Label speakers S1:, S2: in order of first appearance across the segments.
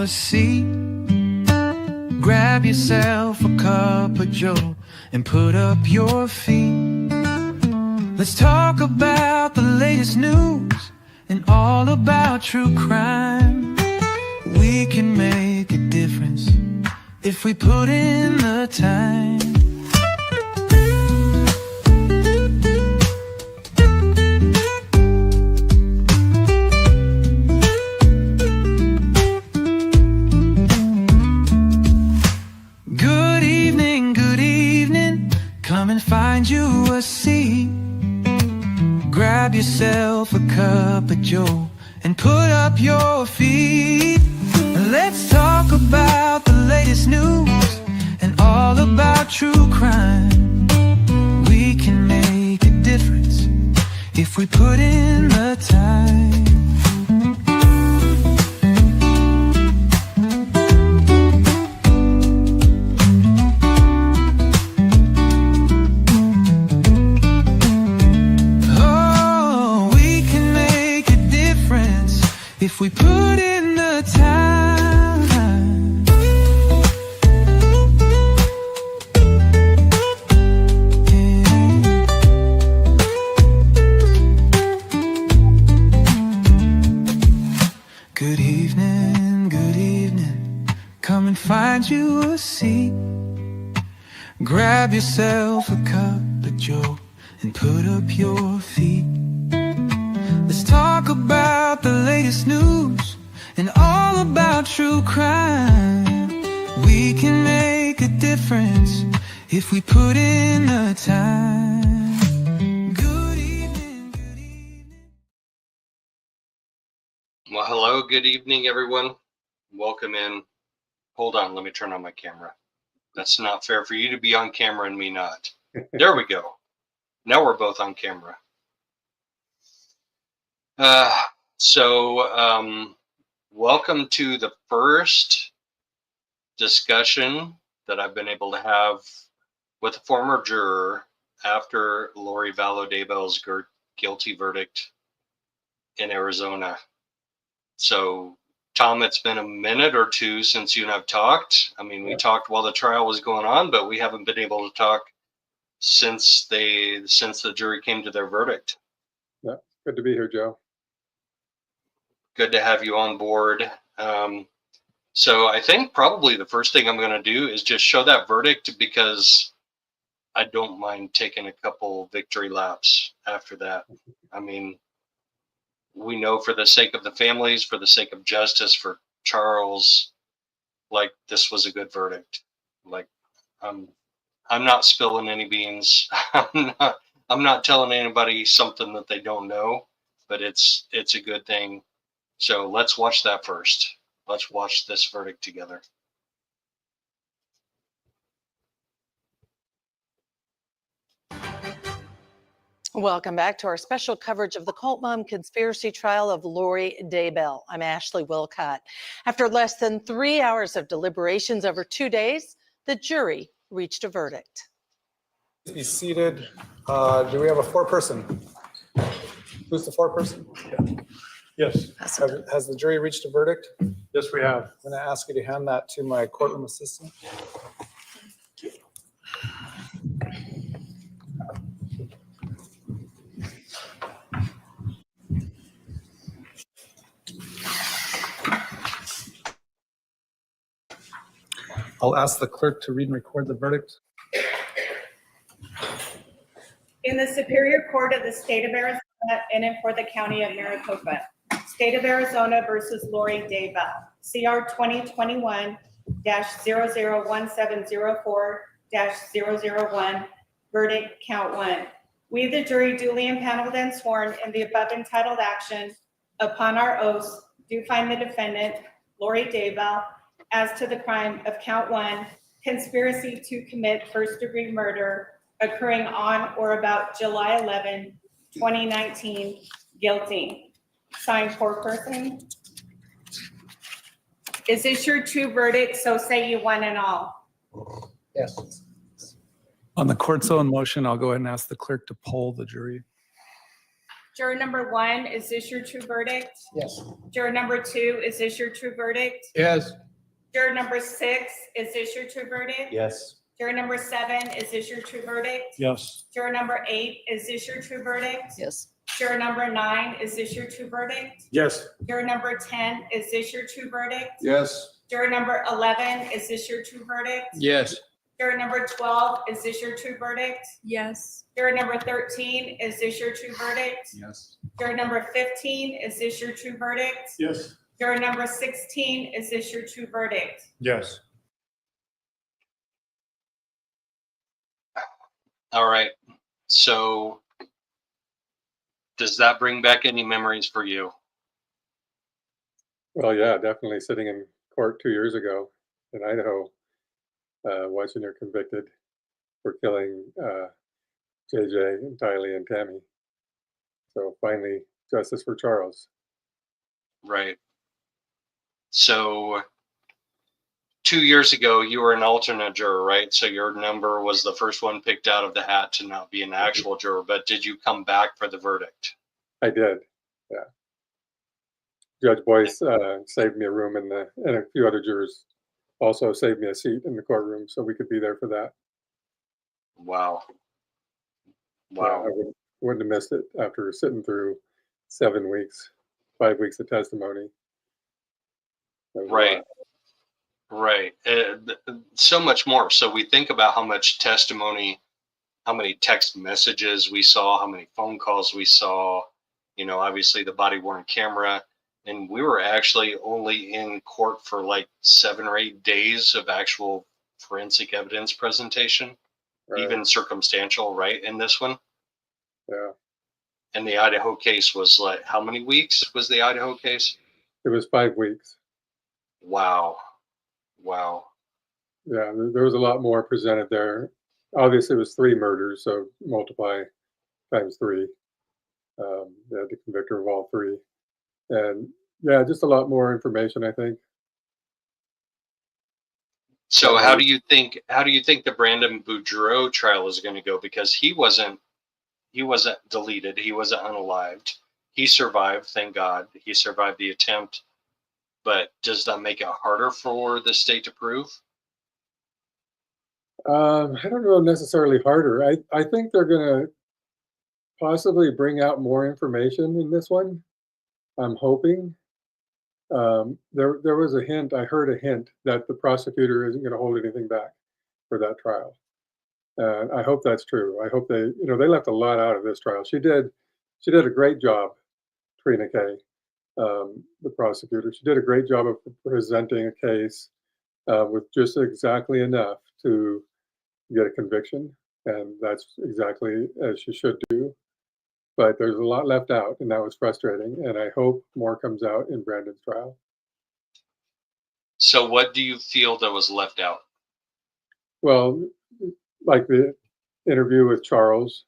S1: a seat. Grab yourself a cup of joe and put up your feet. Let's talk about the latest news and all about true crime. We can make a difference if we put in the time. Good evening, come and find you a seat. Grab yourself a cup of joe and put up your feet. Let's talk about the latest news and all about true crime. We can make a difference if we put in the time. If we put in the time. Good evening, come and find you a seat. Grab yourself a cup of joe and put up your feet. Let's talk about the latest news and all about true crime. We can make a difference if we put in the time. Good evening.
S2: Well, hello, good evening, everyone. Welcome in. Hold on, let me turn on my camera. That's not fair for you to be on camera and me not. There we go. Now we're both on camera. Welcome to the first discussion that I've been able to have with a former juror after Lori Vallow Daybell's guilty verdict in Arizona. So, Tom, it's been a minute or two since you and I've talked. I mean, we talked while the trial was going on, but we haven't been able to talk since the jury came to their verdict.
S3: Yeah, good to be here, Joe.
S2: Good to have you on board. So I think probably the first thing I'm going to do is just show that verdict, because I don't mind taking a couple victory laps after that. I mean, we know for the sake of the families, for the sake of justice for Charles, like, this was a good verdict. Like, I'm not spilling any beans. I'm not telling anybody something that they don't know, but it's a good thing. So let's watch that first. Let's watch this verdict together.
S4: Welcome back to our special coverage of the cult mom conspiracy trial of Lori Daybell. I'm Ashley Wilcott. After less than 3 hours of deliberations over 2 days, the jury reached a verdict.
S3: Please be seated. Do we have a foreperson? Who's the foreperson?
S5: Yes.
S3: Has the jury reached a verdict?
S5: Yes, we have.
S3: I'm going to ask you to hand that to my courtroom assistant. I'll ask the clerk to read and record the verdict.
S6: In the Superior Court of the State of Arizona in and for the County of Maricopa, State of Arizona versus Lori Daybell, CR 2021-001704-001, verdict count 1. We, the jury, duly impaneled and sworn in the above entitled action, upon our oaths, do find the defendant, Lori Daybell, as to the crime of count 1, conspiracy to commit first-degree murder occurring on or about July 11, 2019, guilty. Signed, foreperson. Is this your true verdict? So say you one and all.
S3: Yes. On the court's own motion, I'll go ahead and ask the clerk to poll the jury.
S6: Juror number 1, is this your true verdict?
S3: Yes.
S6: Juror number 2, is this your true verdict?
S5: Yes.
S6: Juror number 6, is this your true verdict?
S3: Yes.
S6: Juror number 7, is this your true verdict?
S5: Yes.
S6: Juror number 8, is this your true verdict?
S4: Yes.
S6: Juror number 9, is this your true verdict?
S5: Yes.
S6: Juror number 10, is this your true verdict?
S5: Yes.
S6: Juror number 11, is this your true verdict?
S5: Yes.
S6: Juror number 12, is this your true verdict?
S7: Yes.
S6: Juror number 13, is this your true verdict?
S5: Yes.
S6: Juror number 15, is this your true verdict?
S5: Yes.
S6: Juror number 16, is this your true verdict?
S5: Yes.
S2: All right. So does that bring back any memories for you?
S8: Well, yeah, definitely sitting in court 2 years ago in Idaho, watching her convicted for killing JJ and Tylee and Tammy. So finally, justice for Charles.
S2: Right. So 2 years ago, you were an alternate juror, right? So your number was the first one picked out of the hat to not be an actual juror, but did you come back for the verdict?
S8: I did, yeah. Judge Boyce saved me a room and a few other jurors also saved me a seat in the courtroom so we could be there for that.
S2: Wow.
S8: Yeah,
S2: Wow.
S8: I wouldn't have missed it after sitting through 7 weeks, 5 weeks of testimony. That was a
S2: Right.
S8: lot.
S2: Right. So much more. So we think about how much testimony, how many text messages we saw, how many phone calls we saw, you know, obviously the body worn camera. And we were actually only in court for like 7 or 8 days of actual forensic evidence presentation,
S8: Right.
S2: even circumstantial, right? In this one.
S8: Yeah,
S2: And the Idaho case was like, how many weeks was the Idaho case?
S8: it was 5 weeks.
S2: Wow. Wow.
S8: Yeah, there was a lot more presented there. Obviously, it was 3 murders, so multiply times 3. They had to convict her of all 3, and yeah, just a lot more information, I think.
S2: So how do you think the Brandon Boudreaux trial is going to go? Because he wasn't deleted, he wasn't unalived. He survived, thank God. He survived the attempt. But does that make it harder for the state to prove?
S8: I don't know necessarily harder. I think they're going to possibly bring out more information in this one. I'm hoping. There was a hint. I heard a hint that the prosecutor isn't going to hold anything back for that trial. And I hope that's true. I hope they left a lot out of this trial. She did a great job, Trina Kay, the prosecutor. She did a great job of presenting a case with just exactly enough to get a conviction, and that's exactly as she should do. But there's a lot left out, and that was frustrating. And I hope more comes out in Brandon's trial.
S2: So what do you feel that was left out?
S8: Well, like the interview with Charles,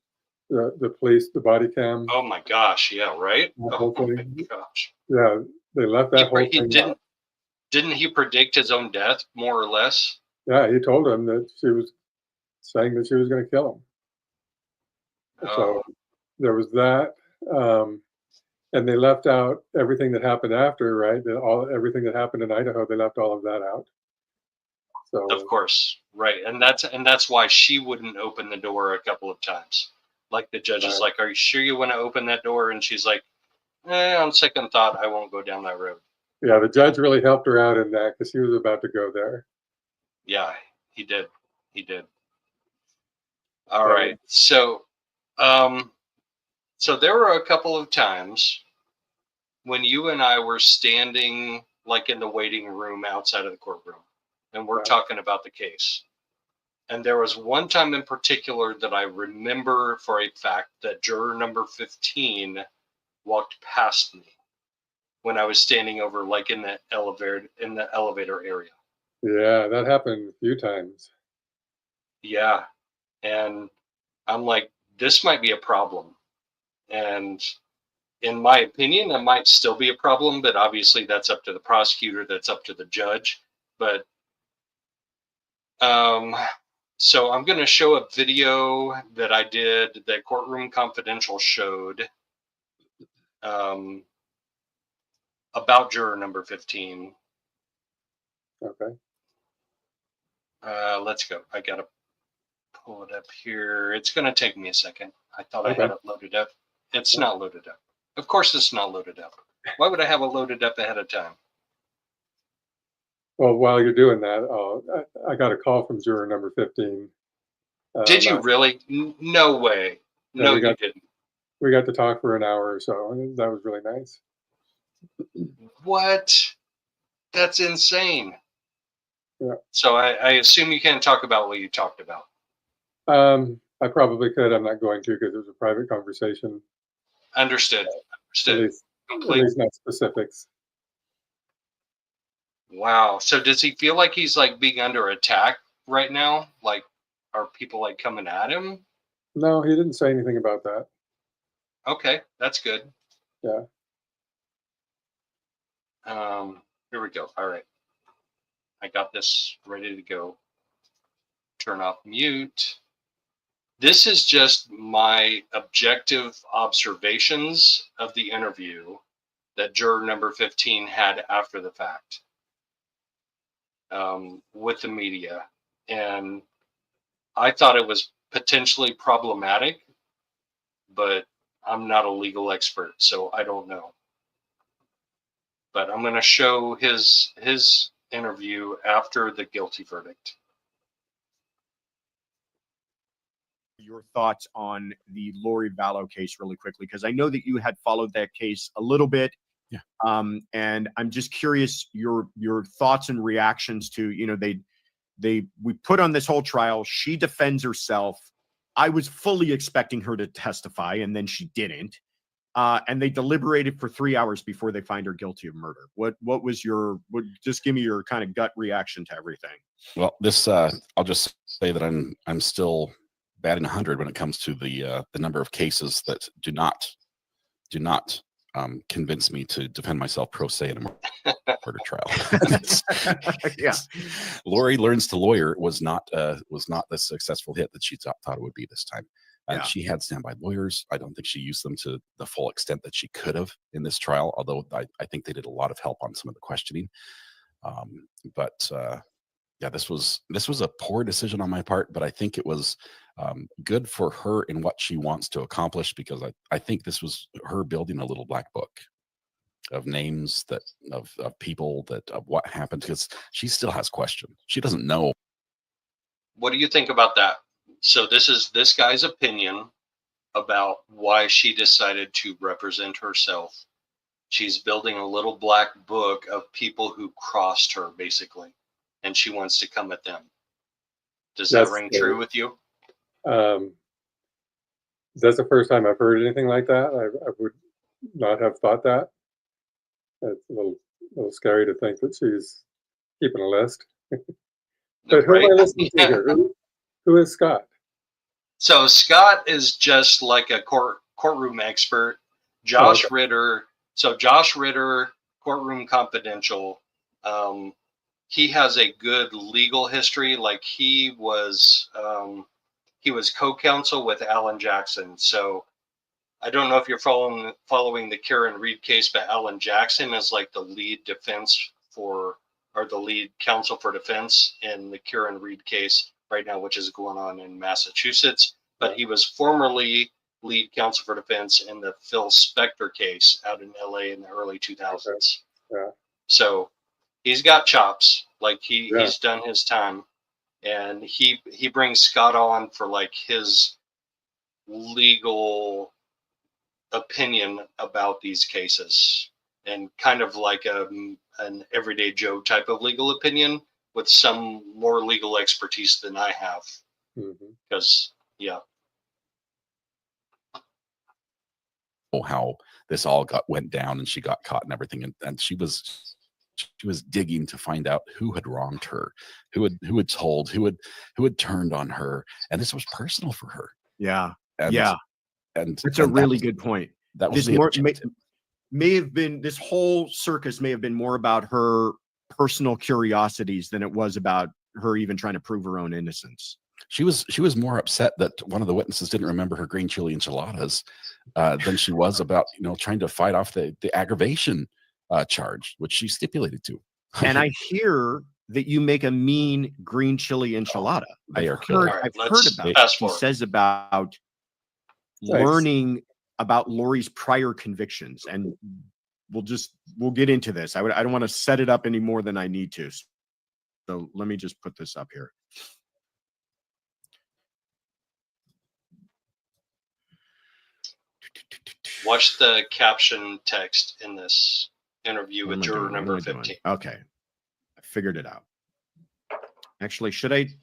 S8: the police, the body cam.
S2: Oh my gosh, yeah, right?
S8: That
S2: Oh
S8: whole
S2: my
S8: thing.
S2: gosh.
S8: Yeah, they left that whole
S2: He
S8: thing.
S2: didn't he predict his own death, more or less?
S8: Yeah, he told him that she was saying that she was going to kill him.
S2: Oh.
S8: So there was that, and they left out everything that happened after, right? Everything that happened in Idaho, they left all of that out. So
S2: Of course, right. And that's why she wouldn't open the door a couple of times. Like the judge is
S8: Right.
S2: like, "Are you sure you want to open that door?" And she's like, on second thought, I won't go down that road.
S8: yeah, the judge really helped her out in that because he was about to go there.
S2: Yeah, he did. He did. All
S8: Yeah.
S2: right. So, so there were a couple of times when you and I were standing like in the waiting room outside of the courtroom, and we're
S8: Right.
S2: talking about the case. And there was one time in particular that I remember for a fact that juror number 15 walked past me when I was standing over like in the elevator area.
S8: Yeah, that happened a few times.
S2: Yeah. And I'm like, this might be a problem. And in my opinion, it might still be a problem, but obviously that's up to the prosecutor, that's up to the judge. But so I'm going to show a video that I did that Courtroom Confidential showed about juror number 15.
S8: Okay.
S2: Let's go. I gotta pull it up here. It's gonna take me a second. I thought I
S8: Okay.
S2: had it loaded up. It's not loaded up. Of course it's not loaded up. Why would I have it loaded up ahead of time?
S8: Well, while you're doing that, I got a call from juror number 15.
S2: Did you really? No way.
S8: Yeah,
S2: No,
S8: we
S2: you
S8: got-
S2: didn't.
S8: We got to talk for an hour or so, and that was really nice.
S2: What? That's insane.
S8: Yeah.
S2: So I assume you can't talk about what you talked about.
S8: I probably could. I'm not going to because it was a private conversation.
S2: Understood.
S8: At
S2: Understood.
S8: least not specifics.
S2: Wow. So does he feel like he's like being under attack right now? Like, are people like coming at him?
S8: No, he didn't say anything about that.
S2: Okay, that's good.
S8: Yeah.
S2: Here we go. All right. I got this ready to go. Turn off mute. This is just my objective observations of the interview that juror number 15 had after the fact with the media. And I thought it was potentially problematic, but I'm not a legal expert, so I don't know. But I'm going to show his interview after the guilty verdict.
S7: Your thoughts on the Lori Vallow case really quickly, because I know that you had followed that case a little bit.
S9: Yeah.
S7: And I'm just curious your thoughts and reactions to, you know, we put on this whole trial. She defends herself. I was fully expecting her to testify, and then she didn't. And they deliberated for 3 hours before they find her guilty of murder. What was just give me your kind of gut reaction to everything.
S9: Well, this I'll just say that I'm still batting 100 when it comes to the number of cases that do not convince me to defend myself pro se in a murder trial.
S7: Yeah,
S9: Lori Learns to Lawyer was not the successful hit that she thought it would be this time. And
S7: Yeah.
S9: she had standby lawyers. I don't think she used them to the full extent that she could have in this trial, although I think they did a lot of help on some of the questioning. Yeah, this was a poor decision on my part, but I think it was good for her in what she wants to accomplish, because I think this was her building a little black book of names of people of what happened, because she still has questions. She doesn't know.
S2: What do you think about that? So this is this guy's opinion about why she decided to represent herself. She's building a little black book of people who crossed her, basically, and she wants to come at them. Does that ring true with you?
S8: That's the first time I've heard anything like that. I would not have thought that. It's a little scary to think that she's keeping a list. But who am I listening to here? Who is Scott?
S2: So Scott is just like a courtroom expert. Josh Ritter. So Josh Ritter, Courtroom Confidential. He has a good legal history. Like he was co-counsel with Alan Jackson. So I don't know if you're following the Karen Reed case, but Alan Jackson is like the lead the lead counsel for defense in the Karen Reed case right now, which is going on in Massachusetts. But he was formerly lead counsel for defense in the Phil Spector case out in LA in the early 2000s.
S8: Yeah.
S2: So he's got chops. Like he's done his time, and he brings Scott on for like his legal opinion about these cases, and kind of like an everyday Joe type of legal opinion with some more legal expertise than I have. Because
S9: how this all went down, and she got caught and everything, and she was digging to find out who had wronged her, who had told, who had turned on her, and this was personal for her. And
S7: it's a really good point.
S9: That was
S7: may have been, this whole circus may have been more about her personal curiosities than it was about her even trying to prove her own innocence.
S9: She was more upset that one of the witnesses didn't remember her green chili enchiladas than she was about trying to fight off the aggravation charge, which she stipulated to.
S7: And I hear that you make a mean green chili enchilada.
S9: They are killer.
S2: All right,
S7: I've heard
S2: let's
S7: about
S2: fast
S7: it. He
S2: forward.
S7: says about learning about Lori's prior convictions, and we'll get into this. I don't want to set it up any more than I need to. So let me just put this up here.
S2: Watch the caption text in this interview with juror number 15.
S7: Okay. I figured it out. Actually,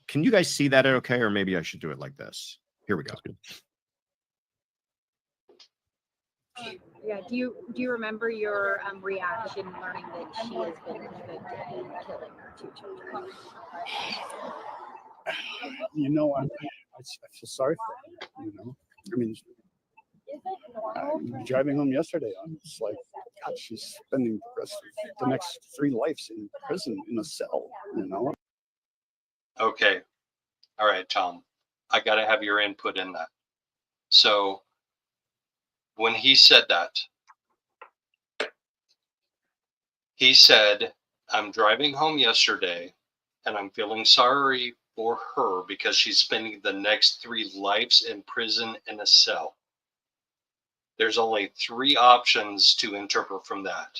S7: can you guys see that okay? Or maybe I should do it like this. Here we go.
S10: Yeah. Do you remember your reaction learning that she has been convicted in killing her 2 children?
S5: I feel sorry for her. I mean, driving home yesterday, I was like, God, she's spending the next 3 lives in prison in a cell.
S2: Okay. All right, Tom. I got to have your input in that. So when he said that, he said, I'm driving home yesterday and I'm feeling sorry for her because she's spending the next 3 lives in prison in a cell. There's only 3 options to interpret from that.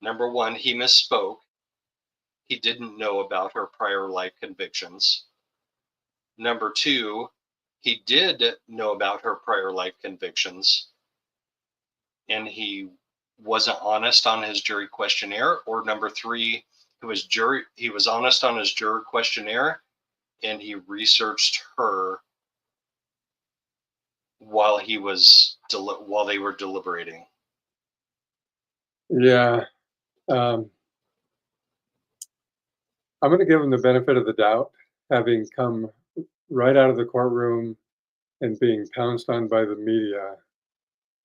S2: Number 1, he misspoke. He didn't know about her prior life convictions. Number 2, he did know about her prior life convictions, and he wasn't honest on his jury questionnaire. Or number 3, he was honest on his juror questionnaire, and he researched her while they were deliberating.
S8: Yeah. I'm going to give him the benefit of the doubt, having come right out of the courtroom and being pounced on by the media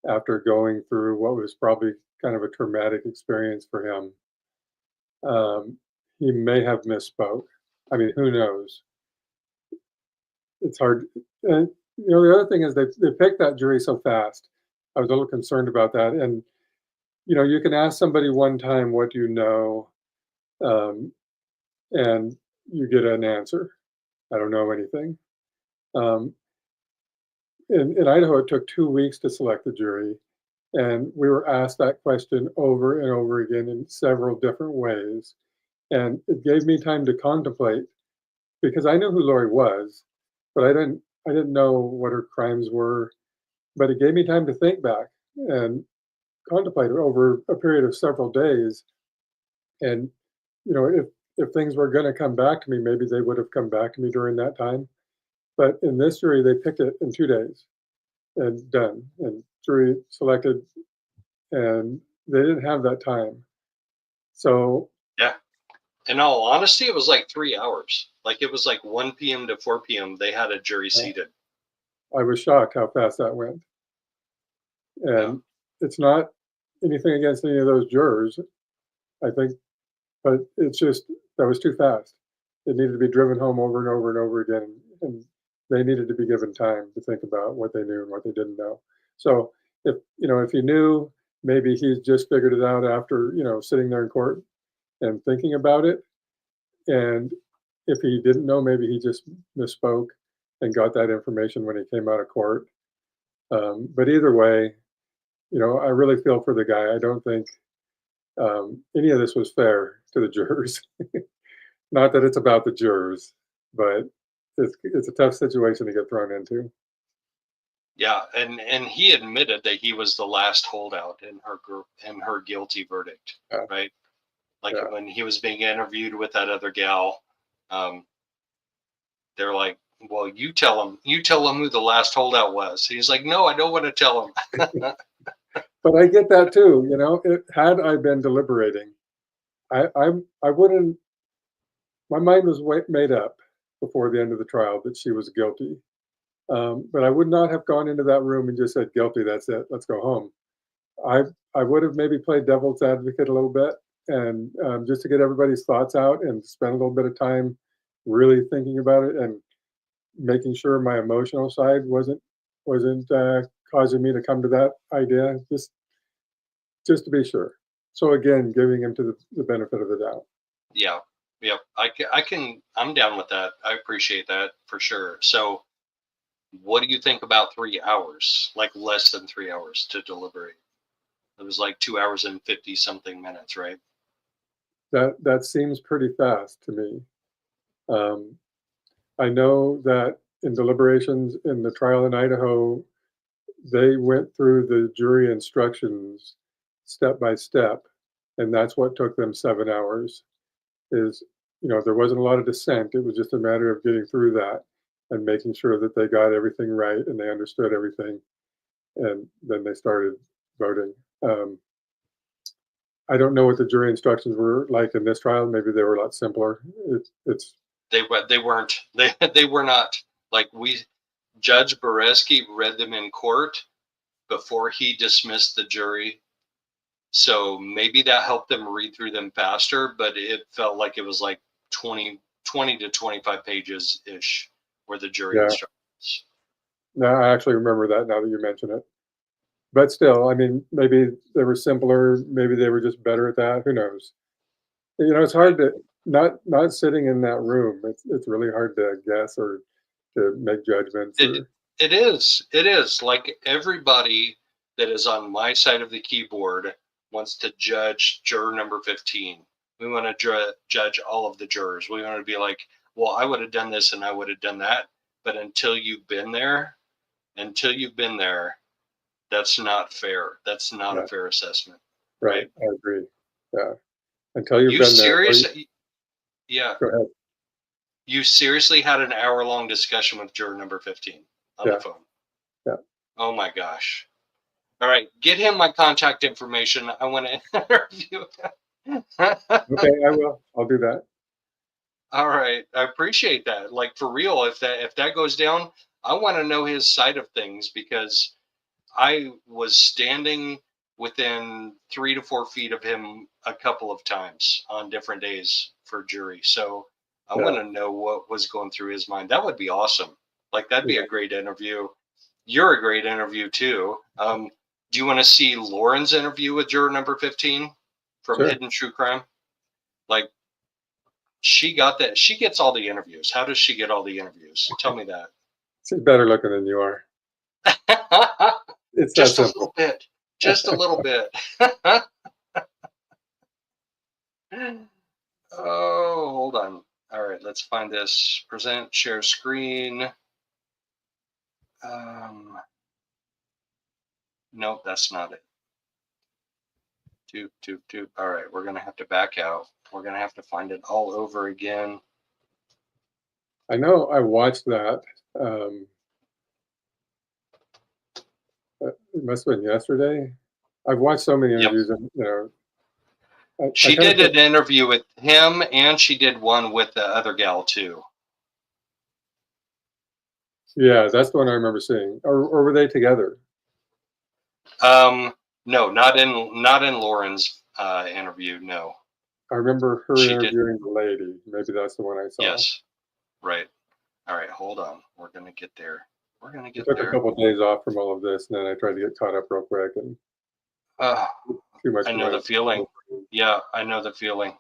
S8: after going through what was probably kind of a traumatic experience for him. He may have misspoke. I mean, who knows? It's hard. And, the other thing is they picked that jury so fast. I was a little concerned about that. And, you can ask somebody one time, what do you know? And you get an answer. I don't know anything. In Idaho, it took 2 weeks to select the jury. And we were asked that question over and over again in several different ways. And it gave me time to contemplate, because I knew who Lori was, but I didn't know what her crimes were. But it gave me time to think back and contemplate it over a period of several days. And, if things were going to come back to me, maybe they would have come back to me during that time. But in this jury, they picked it in 2 days and done. And jury selected, and they didn't have that time. So
S2: yeah, in all honesty, it was like 3 hours. Like it was like 1 p.m. to 4 p.m. They had a jury seated.
S8: I was shocked how fast that went. And it's not anything against any of those jurors, I think, but it's just that was too fast. It needed to be driven home over and over and over again, and they needed to be given time to think about what they knew and what they didn't know. So if he knew, maybe he's just figured it out after sitting there in court and thinking about it. And if he didn't know, maybe he just misspoke and got that information when he came out of court. But either way, I really feel for the guy. I don't think any of this was fair to the jurors. Not that it's about the jurors, but it's a tough situation to get thrown into.
S2: Yeah, and he admitted that he was the last holdout in her guilty verdict, right? Like when he was being interviewed with that other gal, they're like, "Well, you tell him who the last holdout was." He's like, "No, I don't want to tell him."
S8: But I get that too. Had I been deliberating, I wouldn't. My mind was made up before the end of the trial that she was guilty. But I would not have gone into that room and just said, guilty, that's it, let's go home. I would have maybe played devil's advocate a little bit, and just to get everybody's thoughts out and spend a little bit of time really thinking about it. And making sure my emotional side wasn't causing me to come to that idea, just to be sure. So again, giving him to the benefit of the doubt.
S2: Yeah. Yep. I'm down with that. I appreciate that for sure. So what do you think about 3 hours, like less than 3 hours to deliberate? It was like 2 hours and 50 something minutes, right?
S8: That seems pretty fast to me. I know that in deliberations in the trial in Idaho, they went through the jury instructions step by step, and that's what took them 7 hours. There wasn't a lot of dissent. It was just a matter of getting through that and making sure that they got everything right and they understood everything, and then they started voting. I don't know what the jury instructions were like in this trial. Maybe they were a lot simpler.
S2: They weren't. They were not. Like Judge Bereski read them in court before he dismissed the jury. So maybe that helped them read through them faster, but it felt like it was like 20 to 25 pages ish were the jury
S8: Yeah.
S2: instructions.
S8: No, I actually remember that now that you mention it. But still, I mean, maybe they were simpler. Maybe they were just better at that. Who knows? It's hard to not sitting in that room. It's really hard to guess or to make judgments.
S2: It is like everybody that is on my side of the keyboard wants to judge juror number 15. We want to judge all of the jurors. We want to be like, well, I would have done this and I would have done that. But until you've been there, that's not fair. That's not a fair assessment.
S8: Right. I agree. Yeah. Until you've been
S2: there. Yeah.
S8: Go ahead.
S2: You seriously had an hour-long discussion with juror number 15 on the phone.
S8: Yeah.
S2: Oh my gosh. All right. Get him my contact information. I want to interview him.
S8: Okay, I will. I'll do that.
S2: All right. I appreciate that. Like, for real, if that goes down, I want to know his side of things, because I was standing within 3 to 4 feet of him a couple of times on different days for jury. So I want to know what was going through his mind. That would be awesome. Like, that'd be a great interview. You're a great interview too. Do you want to see Lauren's interview with juror number 15 from Hidden True Crime? Like, she got that. She gets all the interviews. How does she get all the interviews? Tell me that.
S8: She's better looking than you are. It's
S2: just a little bit. Just a little bit. Oh, hold on. All right, let's find this. Present, share screen. Nope, that's not it. Doop. All right, we're going to have to back out. We're going to have to find it all over again.
S8: I know I watched that. It must have been yesterday. I've watched so many interviews, and
S2: she did an interview with him, and she did one with the other gal too.
S8: Yeah, that's the one I remember seeing. Or were they together?
S2: No, not in Lauren's interview. No.
S8: I remember her interviewing the lady. Maybe that's the one I saw.
S2: Yes. Right. All right. Hold on. We're gonna get there. We're gonna get
S8: there.
S2: there.
S8: Took a couple of days off from all of this, and then I tried to get caught up real quick. And too much.
S2: I know the feeling. Yeah, I know the feeling.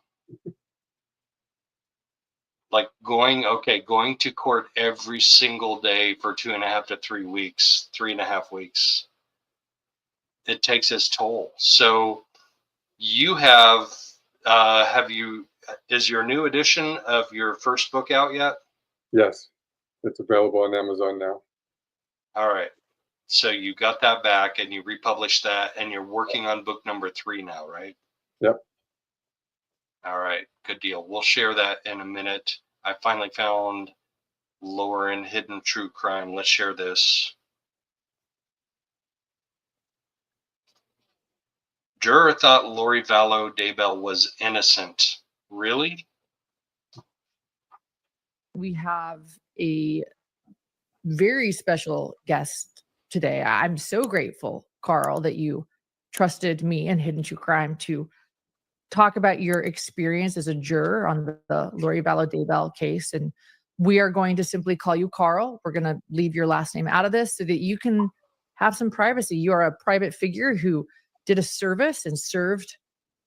S2: Like going to court every single day for 2.5 to 3 weeks, 3.5 weeks. It takes its toll. So you is your new edition of your first book out yet?
S8: Yes, it's available on Amazon now.
S2: All right. So you got that back and you republished that, and you're working on book number 3 now, right?
S8: Yep.
S2: All right. Good deal. We'll share that in a minute. I finally found Lauren Hidden True Crime. Let's share this. Juror thought Lori Vallow Daybell was innocent. Really?
S11: We have a very special guest today. I'm so grateful, Carl, that you trusted me and Hidden True Crime to talk about your experience as a juror on the Lori Vallow Daybell case and we are going to simply call you Carl. We're going to leave your last name out of this so that you can have some privacy. You are a private figure who did a service and served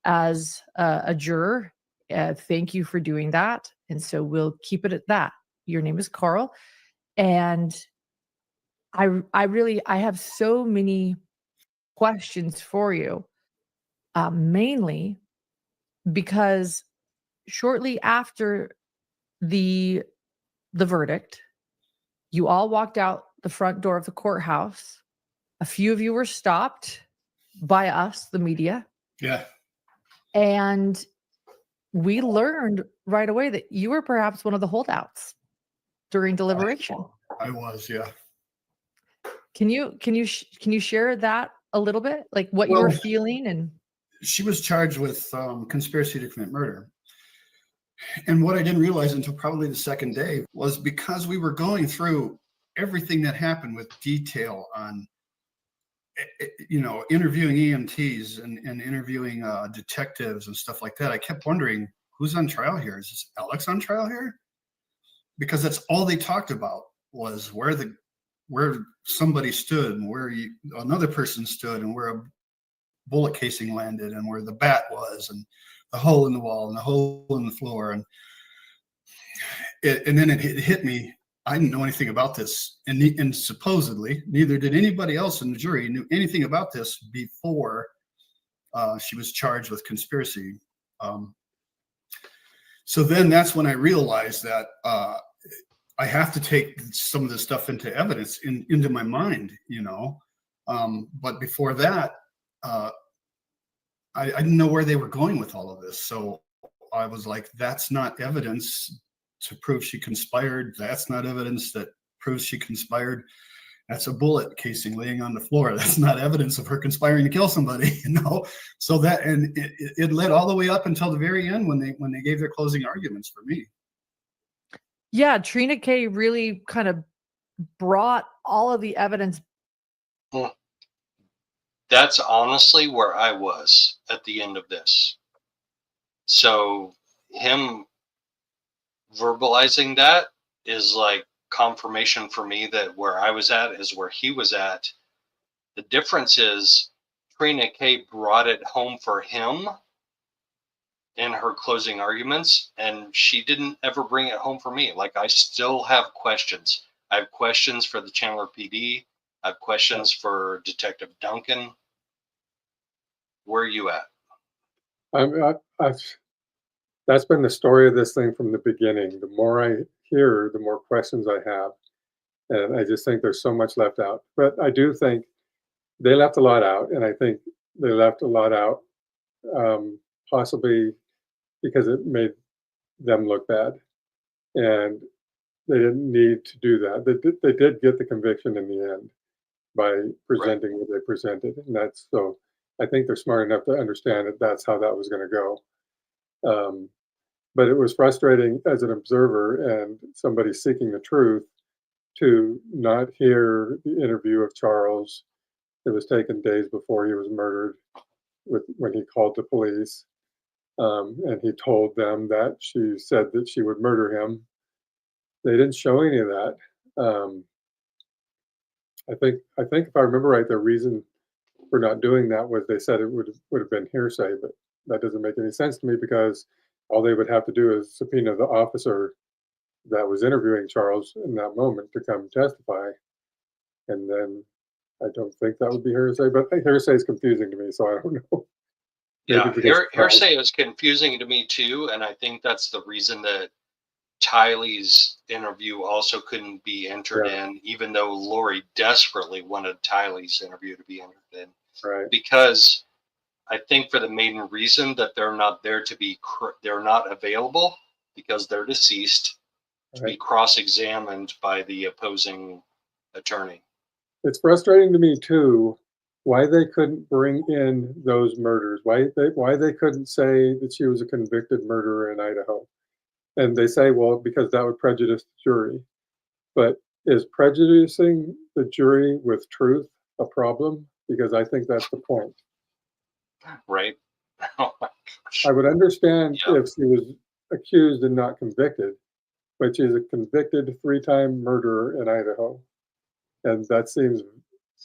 S11: as a juror. Thank you for doing that. And so we'll keep it at that. Your name is Carl. And I have so many questions for you, mainly because shortly after the verdict, you all walked out the front door of the courthouse. A few of you were stopped by us, the media.
S5: Yeah.
S11: And we learned right away that you were perhaps one of the holdouts during deliberation.
S5: I was, yeah.
S11: Can you share that a little bit, like what you were feeling? And
S5: she was charged with conspiracy to commit murder. And what I didn't realize until probably the second day was because we were going through everything that happened with detail on, interviewing EMTs and interviewing detectives and stuff like that. I kept wondering, who's on trial here? Is this Alex on trial here? Because that's all they talked about was where somebody stood and where another person stood and where a bullet casing landed and where the bat was and the hole in the wall and the hole in the floor. And then it hit me. I didn't know anything about this. And supposedly neither did anybody else in the jury knew anything about this before she was charged with conspiracy. So then that's when I realized that I have to take some of this stuff into evidence into my mind, but before that, I didn't know where they were going with all of this. So I was like, that's not evidence to prove she conspired. That's not evidence that proves she conspired. That's a bullet casing laying on the floor. That's not evidence of her conspiring to kill somebody, So that, and it led all the way up until the very end when they gave their closing arguments for me.
S11: yeah, Trina Kay really kind of brought all of the evidence.
S2: That's honestly where I was at the end of this. So him verbalizing that is like confirmation for me that where I was at is where he was at. The difference is Trina Kay brought it home for him in her closing arguments, and she didn't ever bring it home for me. Like, I still have questions. I have questions for the Chandler PD. I have questions for Detective Duncan. Where are you at?
S8: That's been the story of this thing from the beginning. The more I hear, the more questions I have. And I just think there's so much left out. But I do think they left a lot out. And I think they left a lot out possibly because it made them look bad. And they didn't need to do that. They did get the conviction in the end by presenting what they presented. And that's so I think they're smart enough to understand that that's how that was going to go. But it was frustrating as an observer and somebody seeking the truth to not hear the interview of Charles. It was taken days before he was murdered when he called the police. And he told them that she said that she would murder him. They didn't show any of that. I think if I remember right, the reason for not doing that was they said it would have been hearsay, but that doesn't make any sense to me because all they would have to do is subpoena the officer that was interviewing Charles in that moment to come testify. And then I don't think that would be hearsay, but hearsay is confusing to me, so I don't know.
S2: Yeah, hearsay is confusing to me too, and I think that's the reason that Tylee's interview also couldn't be entered in, even though Lori desperately wanted Tylee's interview to be entered in.
S8: Right.
S2: Because I think for the main reason that they're not there to be, they're not available because they're deceased to be cross-examined by the opposing attorney.
S8: It's frustrating to me too, why they couldn't bring in those murders, why they couldn't say that she was a convicted murderer in Idaho. And they say, well, because that would prejudice the jury. But is prejudicing the jury with truth a problem? Because I think that's the point.
S2: Right. Oh my gosh.
S8: I would understand if she was accused and not convicted, but she's a convicted 3-time murderer in Idaho. And that seems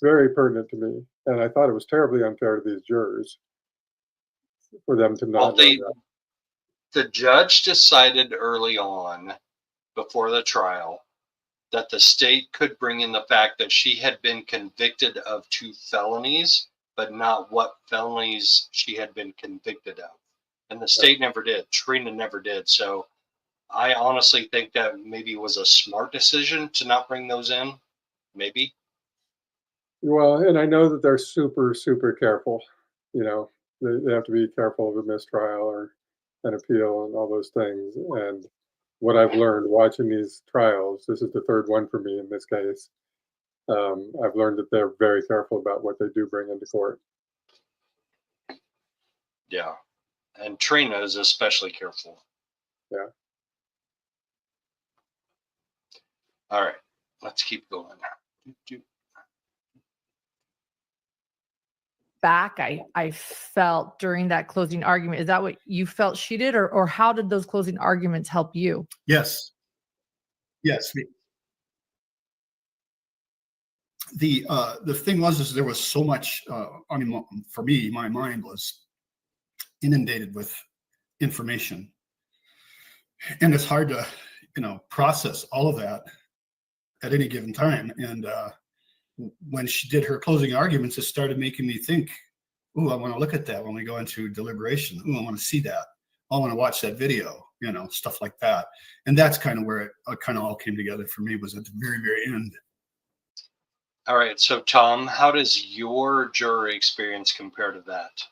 S8: very pertinent to me. And I thought it was terribly unfair to these jurors for them to
S2: Well,
S8: not know that.
S2: the judge decided early on, before the trial, that the state could bring in the fact that she had been convicted of 2 felonies, but not what felonies she had been convicted of. And the state never did. Trina never did. So I honestly think that maybe was a smart decision to not bring those in. Maybe.
S8: Well, and I know that they're super, super careful. You know, they have to be careful of a mistrial or an appeal and all those things. And what I've learned watching these trials, this is the 3rd one for me in this case. I've learned that they're very careful about what they do bring into court.
S2: Yeah. And Trina is especially careful.
S8: Yeah.
S2: All right. Let's keep going.
S11: Back, I felt during that closing argument. Is that what you felt she did, or how did those closing arguments help you?
S5: Yes. Yes. The thing was, is there was so much, I mean, for me, my mind was inundated with information, and it's hard to, process all of that at any given time. And when she did her closing arguments, it started making me think, "Ooh, I want to look at that when we go into deliberation. Ooh, I want to see that. I want to watch that video." Stuff like that. And that's kind of where it kind of all came together for me, was at the very, very end.
S2: All right. So, Tom, how does your jury experience compare to that?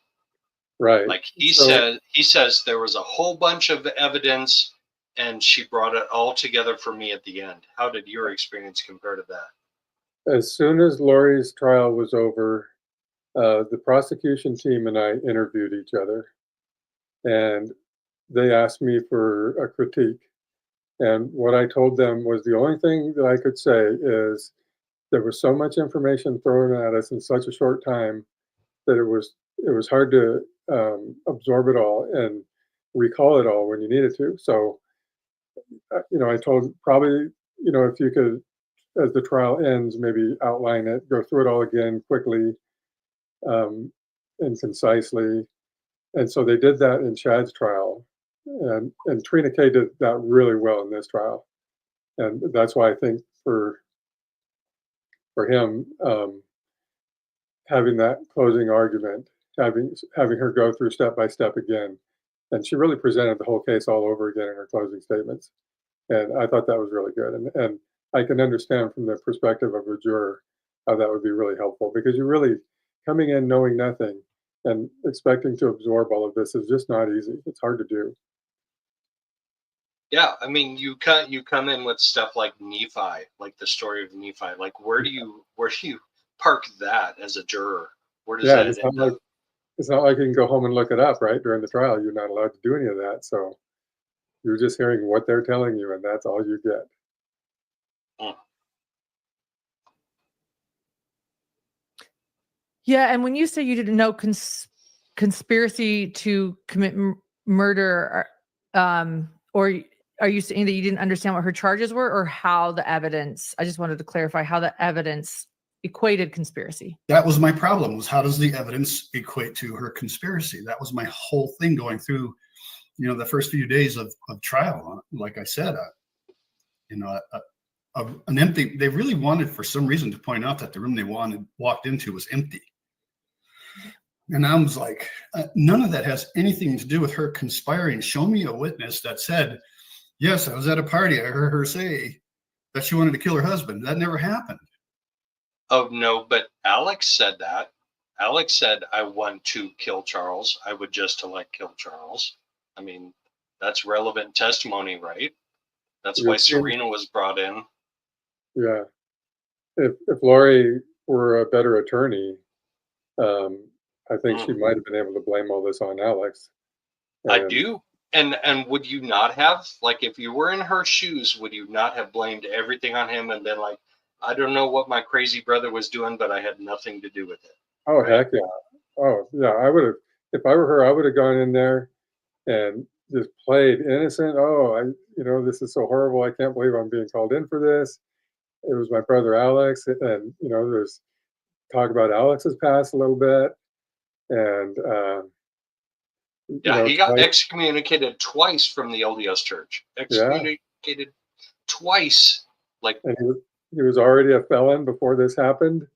S8: Right.
S2: Like he says there was a whole bunch of evidence and she brought it all together for me at the end. How did your experience compare to that?
S8: As soon as Lori's trial was over, the prosecution team and I interviewed each other, and they asked me for a critique. And what I told them was the only thing that I could say is there was so much information thrown at us in such a short time that it was hard to absorb it all and recall it all when you needed to. So, I told probably, if you could, as the trial ends, maybe outline it, go through it all again quickly and concisely. And so they did that in Chad's trial. And Trina Kay did that really well in this trial. And that's why I think for him, having that closing argument, having her go through step by step again, and she really presented the whole case all over again in her closing statements. And I thought that was really good. And I can understand from the perspective of a juror how that would be really helpful, because you're really coming in knowing nothing and expecting to absorb all of this is just not easy. It's hard to do.
S2: Yeah, I mean, you come in with stuff like Nephi, like the story of Nephi. Like, where do you park that as a juror? Where does that
S8: It's
S2: end up?
S8: it's not like you can go home and look it up, right? During the trial, you're not allowed to do any of that. So you're just hearing what they're telling you, and that's all you get.
S11: Yeah, and when you say you didn't know conspiracy to commit murder, or are you saying that you didn't understand what her charges were, or how the evidence? I just wanted to clarify how the evidence equated conspiracy.
S5: That was my problem, was how does the evidence equate to her conspiracy? That was my whole thing going through, the first few days of trial. Like I said, an empty, they really wanted for some reason to point out that the room they walked into was empty. And I was like, none of that has anything to do with her conspiring. Show me a witness that said, yes, I was at a party. I heard her say that she wanted to kill her husband. That never happened.
S2: Oh, no, but Alex said that. Alex said, I want to kill Charles. I would just kill Charles. I mean, that's relevant testimony, right? That's why Serena was brought in.
S8: Yeah. If Lori were a better attorney, I think she might have been able to blame all this on Alex.
S2: I do. And would you not have, like, if you were in her shoes, would you not have blamed everything on him and been like, I don't know what my crazy brother was doing, but I had nothing to do with it?
S8: Oh, right? Heck yeah. Oh, yeah. I would have, if I were her, I would have gone in there and just played innocent. Oh, this is so horrible. I can't believe I'm being called in for this. It was my brother Alex, and there's talk about Alex's past a little bit, and
S2: Yeah, he got
S8: like,
S2: excommunicated twice from the LDS Church.
S8: yeah,
S2: Excommunicated twice. Like,
S8: and he was already a felon before this happened.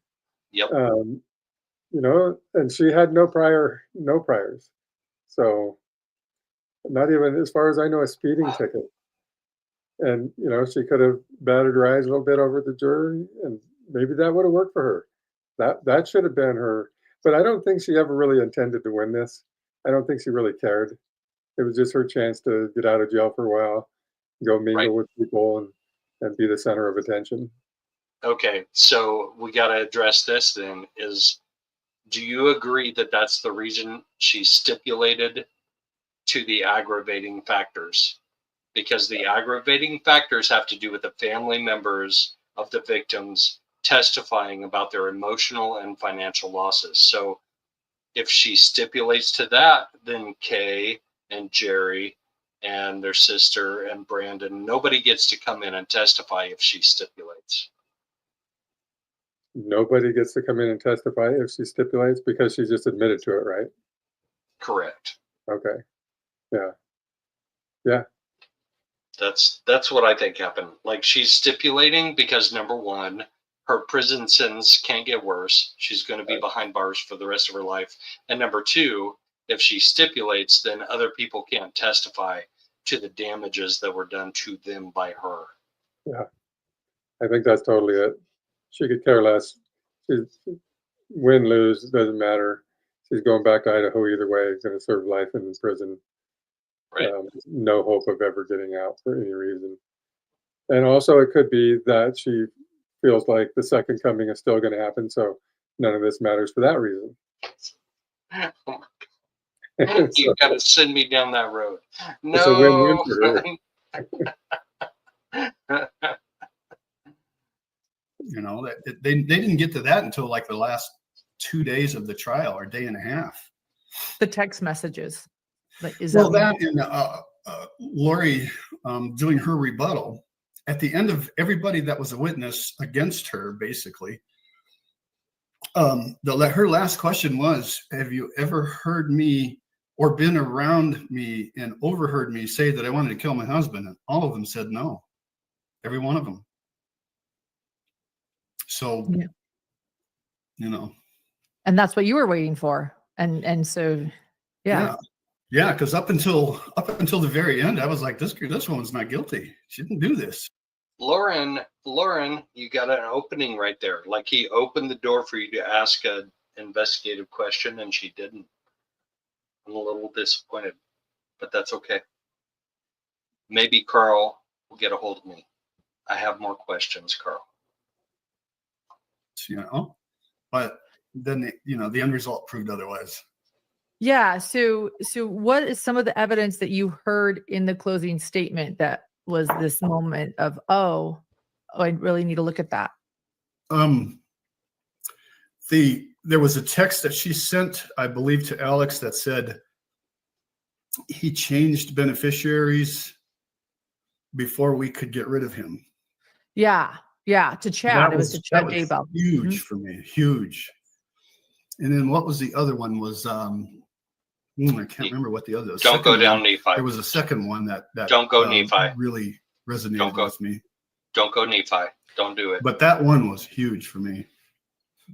S2: yep.
S8: And she had no priors, so not even, as far as I know, a speeding ticket. And she could have batted her eyes a little bit over the jury, and maybe that would have worked for her. That should have been her. But I don't think she ever really intended to win this. I don't think she really cared. It was just her chance to get out of jail for a while, go mingle with people, and be the center of attention.
S2: Okay, so we got to address this then. Do you agree that that's the reason she stipulated to the aggravating factors? Because the aggravating factors have to do with the family members of the victims testifying about their emotional and financial losses. So if she stipulates to that, then Kay and Jerry and their sister and Brandon, nobody gets to come in and testify if she stipulates.
S8: Nobody gets to come in and testify if she stipulates, because she just admitted to it, right?
S2: Correct.
S8: Okay. Yeah.
S2: That's what I think happened. Like, she's stipulating because, number one, her prison sentence can't get worse. She's going to be behind bars for the rest of her life. And number two, if she stipulates, then other people can't testify to the damages that were done to them by her.
S8: Yeah. I think that's totally it. She could care less. She's win, lose, doesn't matter. She's going back to Idaho either way. Going to serve life in prison.
S2: Right.
S8: No hope of ever getting out for any reason. And also, it could be that she feels like the second coming is still going to happen, so none of this matters for that reason.
S2: You've got to send me down that road. No.
S8: It's a win-win for her.
S5: They didn't get to that until like the last 2 days of the trial, or day and a half.
S11: The text messages.
S5: That and Lori doing her rebuttal at the end of everybody that was a witness against her, basically. Her last question was, have you ever heard me or been around me and overheard me say that I wanted to kill my husband? And all of them said no. Every one of them. So,
S11: yeah. And that's what you were waiting for. And so, yeah.
S5: Yeah, because up until the very end, I was like, this woman's not guilty. She didn't do this.
S2: Lauren, you got an opening right there. Like, he opened the door for you to ask an investigative question, and she didn't. I'm a little disappointed, but that's okay. Maybe Carl will get a hold of me. I have more questions, Carl.
S5: But then the end result proved otherwise.
S11: Yeah. So what is some of the evidence that you heard in the closing statement that was this moment of, oh, I really need to look at that?
S5: There was a text that she sent, I believe, to Alex that said he changed beneficiaries before we could get rid of him.
S11: Yeah. To Chad. It was to Chad Daybell.
S5: Huge for me. Huge. And then what was the other one? Was I can't remember what the other.
S2: Don't go down Nephi.
S5: There was a second one that
S2: don't go Nephi.
S5: Really resonated with me.
S2: Don't go Nephi. Don't do it.
S5: But that one was huge for me.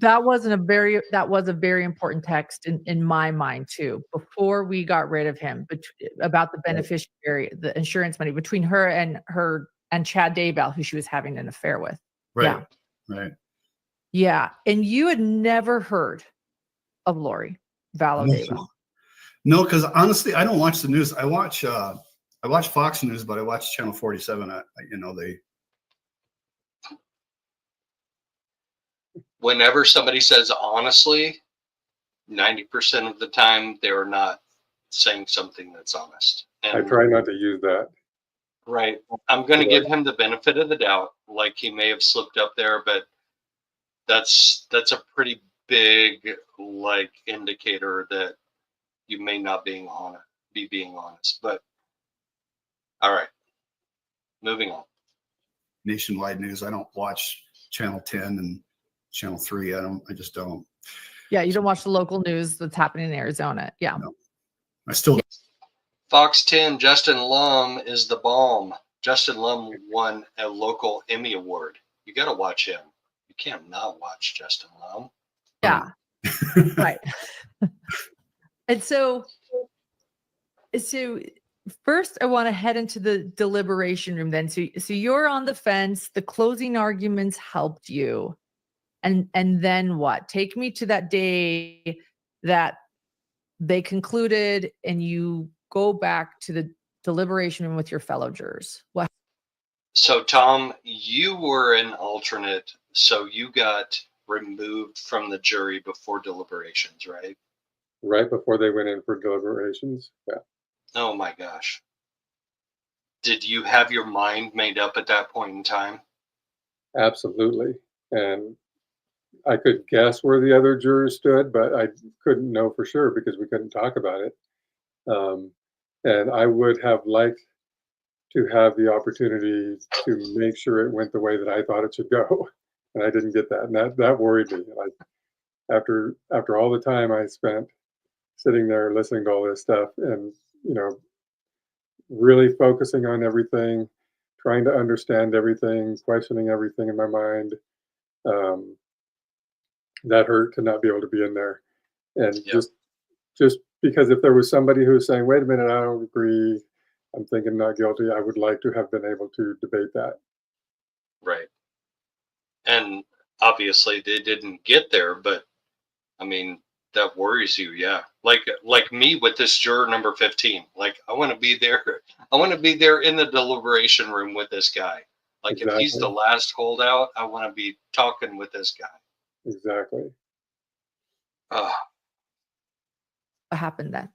S11: That was a very important text in my mind too. Before we got rid of him, about the beneficiary, the insurance money between her and Chad Daybell, who she was having an affair with.
S5: Right. Yeah. Right.
S11: Yeah. And you had never heard of Lori Vallow Daybell.
S5: No, because honestly, I don't watch the news. I watch Fox News, but I watch Channel 47.
S2: Whenever somebody says honestly, 90% of the time they're not saying something that's honest. And
S8: I try not to use that.
S2: Right. I'm going to give him the benefit of the doubt. Like, he may have slipped up there, but that's a pretty big indicator that you may not be being honest. But All right. Moving on.
S5: Nationwide news. I don't watch Channel 10 and Channel 3. I just don't.
S11: Yeah, you don't watch the local news that's happening in Arizona. Yeah.
S5: No. I still
S2: Fox 10, Justin Lum is the bomb. Justin Lum won a local Emmy Award. You got to watch him. You can't not watch Justin Lum.
S11: Yeah. Right. And so first I want to head into the deliberation room then. So you're on the fence, the closing arguments helped you. And then what? Take me to that day that they concluded and you go back to the deliberation room with your fellow jurors. What?
S2: So, Tom, you were an alternate, so you got removed from the jury before deliberations, right?
S8: Right before they went in for deliberations. Yeah.
S2: Oh my gosh. Did you have your mind made up at that point in time?
S8: Absolutely. And I could guess where the other jurors stood, but I couldn't know for sure because we couldn't talk about it. And I would have liked to have the opportunity to make sure it went the way that I thought it should go. And I didn't get that. And that worried me. Like after all the time I spent sitting there listening to all this stuff and, really focusing on everything, trying to understand everything, questioning everything in my mind. That hurt to not be able to be in there. And
S2: Yep.
S8: just because if there was somebody who was saying, wait a minute, I don't agree, I'm thinking not guilty, I would like to have been able to debate that.
S2: Right. And obviously they didn't get there, but I mean, that worries you. Yeah. Like me with this juror number 15, like I want to be there. I want to be there in the deliberation room with this guy. Like if he's the
S8: Exactly.
S2: last holdout, I want to be talking with this guy.
S8: Exactly.
S2: Uh,
S11: What happened then?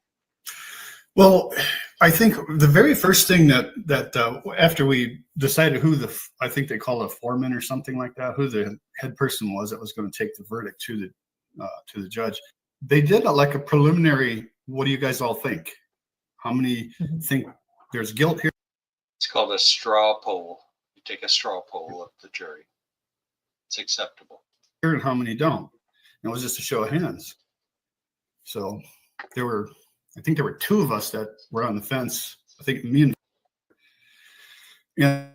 S5: Well, I think the very first thing that after we decided who I think they call a foreman or something like that, who the head person was that was going to take the verdict to the judge, they did like a preliminary. What do you guys all think? How many think there's guilt here?
S2: it's called a straw poll. You take a straw poll of the jury. It's acceptable.
S5: And how many don't? And it was just a show of hands. So I think there were two of us that were on the fence. I think me and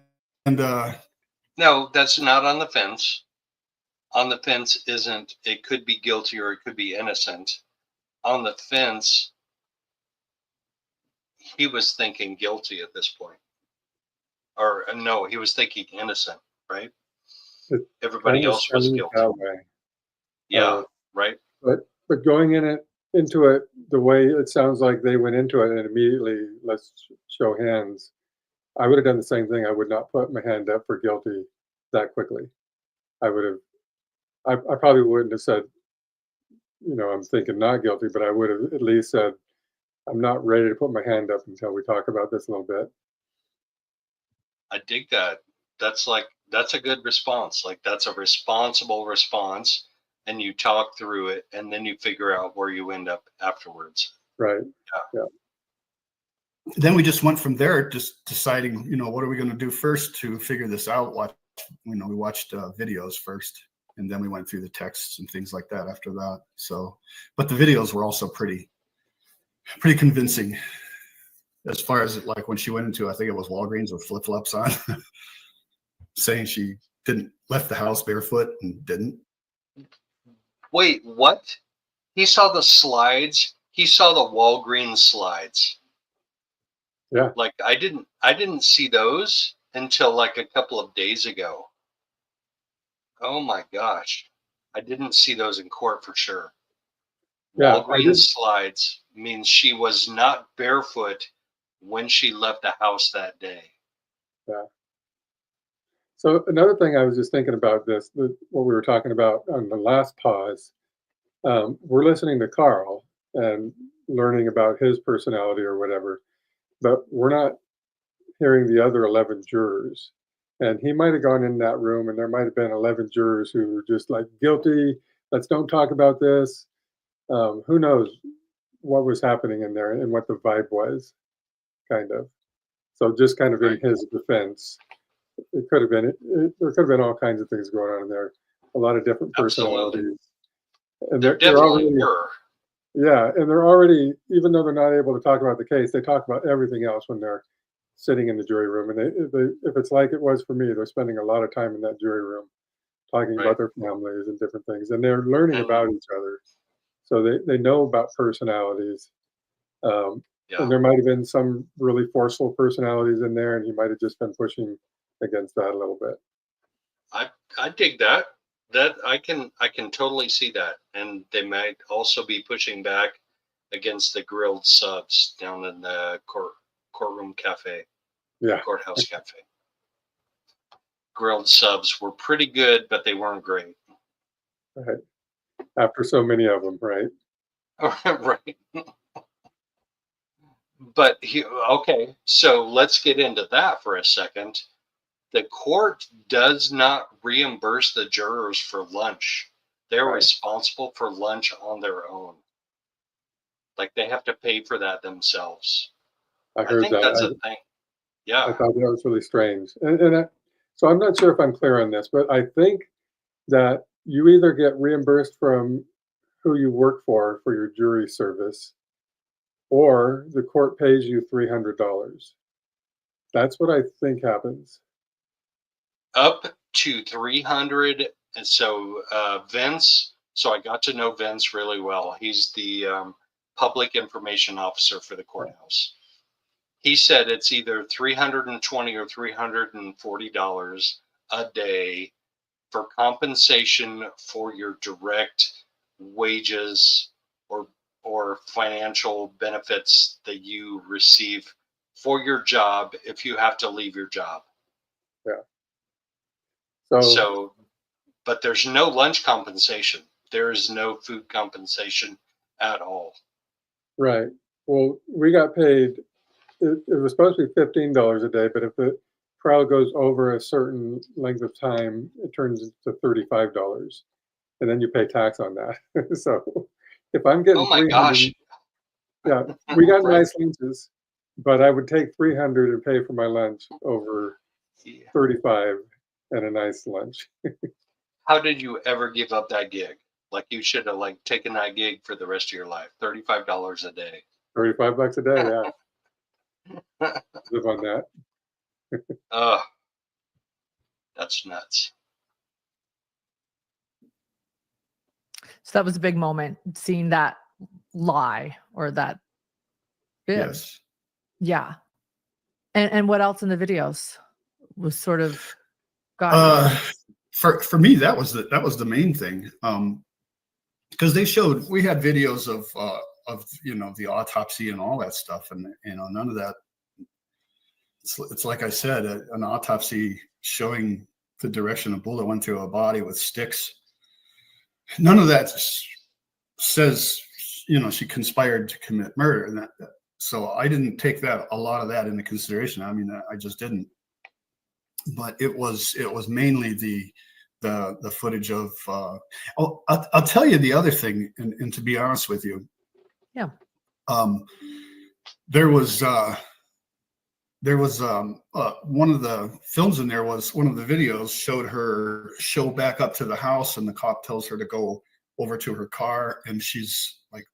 S2: No, that's not on the fence. On the fence isn't, it could be guilty or it could be innocent. On the fence, he was thinking guilty at this point. Or no, he was thinking innocent, right? Everybody else was guilty.
S8: That way.
S2: Yeah, right.
S8: But going into it the way it sounds like they went into it and immediately let's show hands, I would have done the same thing. I would not put my hand up for guilty that quickly. I probably wouldn't have said, I'm thinking not guilty, but I would have at least said, I'm not ready to put my hand up until we talk about this a little bit.
S2: I dig that. That's a good response. Like that's a responsible response. And you talk through it and then you figure out where you end up afterwards.
S8: Right. Yeah.
S5: Then we just went from there, just deciding, what are we going to do first to figure this out? We watched videos first, and then we went through the texts and things like that after that. So, but the videos were also pretty convincing as far as like when she went into, I think it was Walgreens with flip-flops on, saying she left the house barefoot and didn't.
S2: Wait, what? He saw the slides. He saw the Walgreens slides.
S8: Yeah.
S2: Like I didn't see those until like a couple of days ago. Oh my gosh. I didn't see those in court for sure.
S8: Yeah,
S2: Walgreens slides means she was not barefoot when she left the house that day.
S8: Yeah. So another thing I was just thinking about what we were talking about on the last pause, we're listening to Carl and learning about his personality or whatever, but we're not hearing the other 11 jurors. And he might have gone in that room and there might have been 11 jurors who were just like, guilty, let's don't talk about this. Who knows what was happening in there and what the vibe was, kind of. So just kind of in
S2: Right.
S8: his defense, it could have been, there could have been all kinds of things going on in there, a lot of different
S2: Absolutely.
S8: personalities. And
S2: There
S8: they're
S2: definitely
S8: already,
S2: were.
S8: yeah, and they're already, even though they're not able to talk about the case, they talk about everything else when they're sitting in the jury room. And if it's like it was for me, they're spending a lot of time in that jury room talking
S2: Right.
S8: about their families and different things. And they're learning
S2: And
S8: about each other. So they know about personalities. And
S2: yeah,
S8: there might have been some really forceful personalities in there, and he might have just been pushing against that a little bit.
S2: I dig that. That I can totally see that. And they might also be pushing back against the grilled subs down in the courtroom cafe,
S8: Yeah,
S2: courthouse cafe. Grilled subs were pretty good, but they weren't great.
S8: right. After so many of them, right?
S2: Right. But okay, so let's get into that for a second. The court does not reimburse the jurors for lunch. They're
S8: Right.
S2: responsible for lunch on their own. Like they have to pay for that themselves.
S8: I
S2: I
S8: heard
S2: think that's a
S8: that.
S2: thing.
S8: I
S2: Yeah.
S8: thought that was really strange. So I'm not sure if I'm clear on this, but I think that you either get reimbursed from who you work for your jury service, or the court pays you $300. That's what I think happens.
S2: Up to 300. And so Vince, so I got to know Vince really well. He's the public information officer for the courthouse. He said it's either $320 or $340 a day for compensation for your direct wages or financial benefits that you receive for your job if you have to leave your job.
S8: Yeah.
S2: So, but there's no lunch compensation. There is no food compensation at all.
S8: Right. Well, we got paid, it was supposed to be $15 a day, but if the trial goes over a certain length of time, it turns into $35. And then you pay tax on that. So if I'm getting
S2: Oh my
S8: 300,
S2: gosh.
S8: yeah, we got
S2: Right.
S8: nice lunches, but I would take 300 and pay for my lunch over
S2: Yeah.
S8: 35 and a nice lunch.
S2: How did you ever give up that gig? Like you should have like taken that gig for the rest of your life. $35 a day.
S8: 35 bucks a day, yeah. Live on that.
S2: Oh, that's nuts.
S11: So that was a big moment, seeing that lie or that bib.
S5: Yes.
S11: Yeah. And what else in the videos was sort of got you?
S5: For me, that was the main thing. Because we had videos of the autopsy and all that stuff, and none of that. It's like I said, an autopsy showing the direction a bullet went through a body with sticks. None of that says she conspired to commit murder, and so I didn't take a lot of that into consideration. I mean, I just didn't. But it was mainly the footage of. I'll tell you the other thing, and to be honest with you,
S11: Yeah.
S5: There was one of the films in there was one of the videos showed her show back up to the house, and the cop tells her to go over to her car, and she's like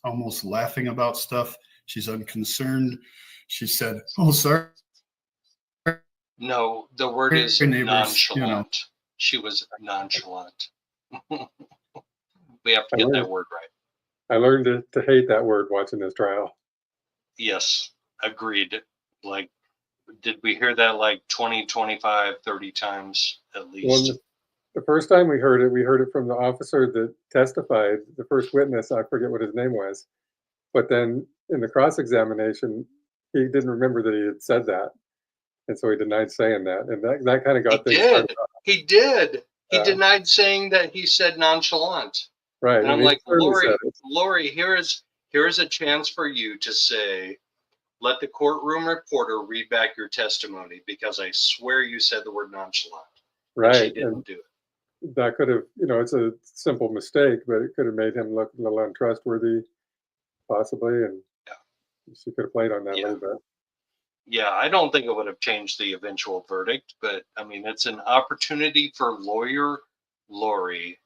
S5: almost laughing about stuff. She's unconcerned. She said, "Oh, sorry."
S2: No, the word is
S5: Your neighbors,
S2: nonchalant. She was nonchalant. We have to
S8: I
S2: get that
S8: learned,
S2: word right.
S8: I learned to hate that word watching this trial.
S2: Yes, agreed. Like, did we hear that like 20, 25, 30 times at
S8: Well,
S2: least?
S8: the first time we heard it from the officer that testified, the first witness, I forget what his name was. But then in the cross-examination, he didn't remember that he had said that. And so he denied saying that. And that kind of
S2: He
S8: got things started
S2: did.
S8: off.
S2: He did. He
S8: Yeah.
S2: denied saying that he said nonchalant.
S8: Right.
S2: And I'm
S8: he
S2: like,
S8: clearly said it.
S2: Lori, here is a chance for you to say, let the courtroom reporter read back your testimony, because I swear you said the word nonchalant. And she
S8: Right.
S2: didn't
S8: And
S2: do it.
S8: that could have, it's a simple mistake, but it could have made him look a little untrustworthy, possibly. And
S2: Yeah.
S8: she could have played on that a
S2: Yeah.
S8: little bit.
S2: Yeah, I don't think it would have changed the eventual verdict, but I mean, it's an opportunity for lawyer Lori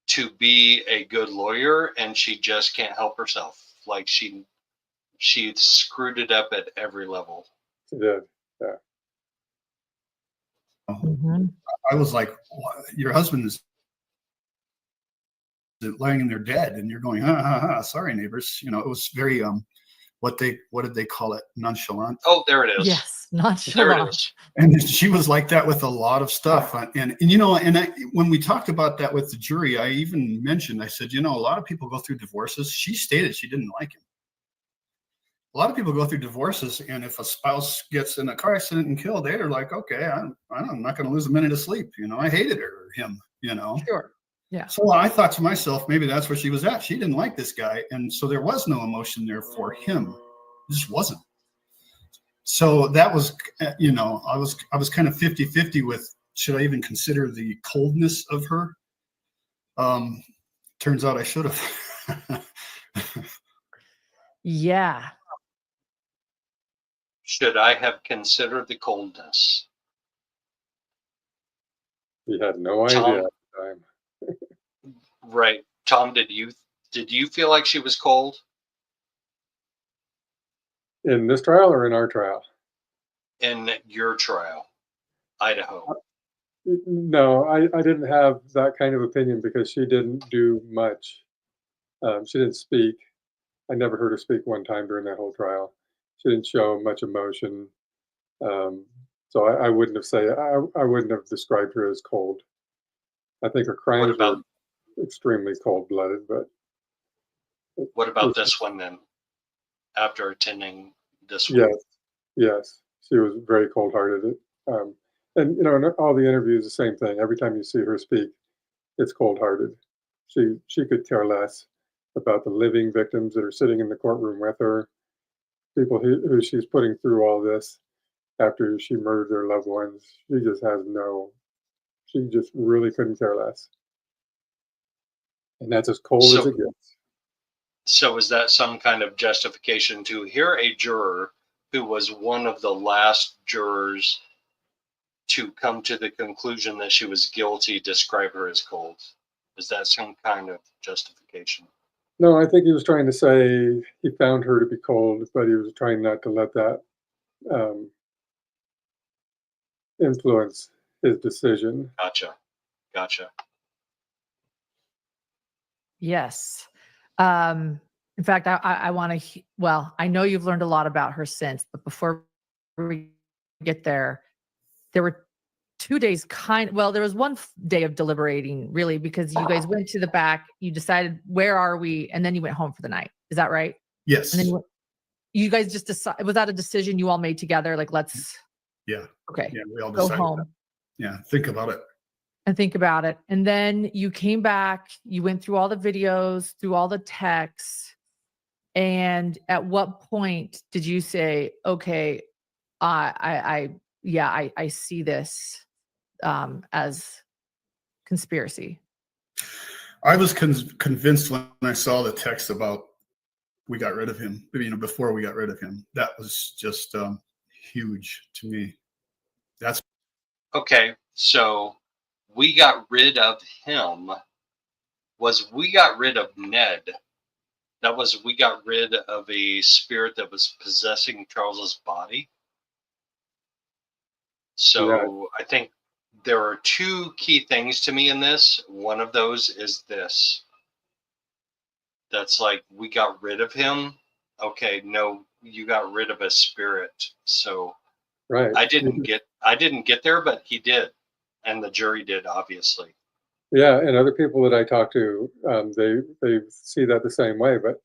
S2: to be a good lawyer, and she just can't help herself. Like she screwed it up at every level.
S8: She did. Yeah.
S11: Mhm.
S5: I was like, your husband is lying in there dead, and you're going, ha ha ha, sorry neighbors. You know, it was very what did they call it, nonchalant.
S2: Oh, there it is.
S11: Yes,
S2: There it
S11: nonchalant.
S2: is.
S5: And she was like that with a lot of stuff. And you know, when we talked about that with the jury, I even mentioned, I said, you know, a lot of people go through divorces. She stated she didn't like him. A lot of people go through divorces, and if a spouse gets in a car accident and killed, they're like, okay, I'm not going to lose a minute of sleep. You know, I hated her or him, you know.
S11: Sure. Yeah.
S5: So I thought to myself, maybe that's where she was at. She didn't like this guy. And so there was no emotion there for him. It just wasn't. So that was, you know, I was kind of 50-50 with, should I even consider the coldness of her? Turns out I should have.
S11: Yeah.
S2: Should I have considered the coldness?
S8: He had no
S2: Tom?
S8: idea at the time.
S2: Right. Tom, did you feel like she was cold?
S8: In this trial or in our trial?
S2: In your trial, Idaho?
S8: No, I didn't have that kind of opinion because she didn't do much. She didn't speak. I never heard her speak one time during that whole trial. She didn't show much emotion. So I wouldn't have described her as cold. I think her crimes were extremely cold-blooded, but
S2: What about this one then? After attending this one?
S8: yes, she was very cold-hearted. And you know, in all the interviews, the same thing. Every time you see her speak, it's cold-hearted. She could care less about the living victims that are sitting in the courtroom with her, people who she's putting through all this after she murdered their loved ones. She just really couldn't care less. And that's as cold as it gets.
S2: So is that some kind of justification to hear a juror who was one of the last jurors to come to the conclusion that she was guilty describe her as cold? Is that some kind of justification?
S8: No, I think he was trying to say he found her to be cold, but he was trying not to let that influence his decision.
S2: Gotcha.
S11: Yes. In fact, I want to, well, I know you've learned a lot about her since, but before we get there were 2 days there was one day of deliberating really, because you guys went to the back, you decided where are we, and then you went home for the night. Is that right?
S5: Yes.
S11: And then you guys just decided, was that a decision you all made together? Like, let's.
S5: Yeah.
S11: Okay.
S5: Yeah, we all
S11: Go
S5: decided
S11: home.
S5: that. Yeah, think about it.
S11: And think about it. And then you came back, you went through all the videos, through all the texts. And at what point did you say, okay, I see this as conspiracy?
S5: I was convinced when I saw the text about we got rid of him, you know, before we got rid of him. That was just huge to me. That's
S2: okay. So we got rid of him. We got rid of Ned. That was, we got rid of a spirit that was possessing Charles's body. So yeah. I think there are two key things to me in this. One of those is this. That's like, we got rid of him. Okay, no, you got rid of a spirit. So
S8: right.
S2: I didn't get there, but he did. And the jury did, obviously.
S8: Yeah, and other people that I talk to, they see that the same way. But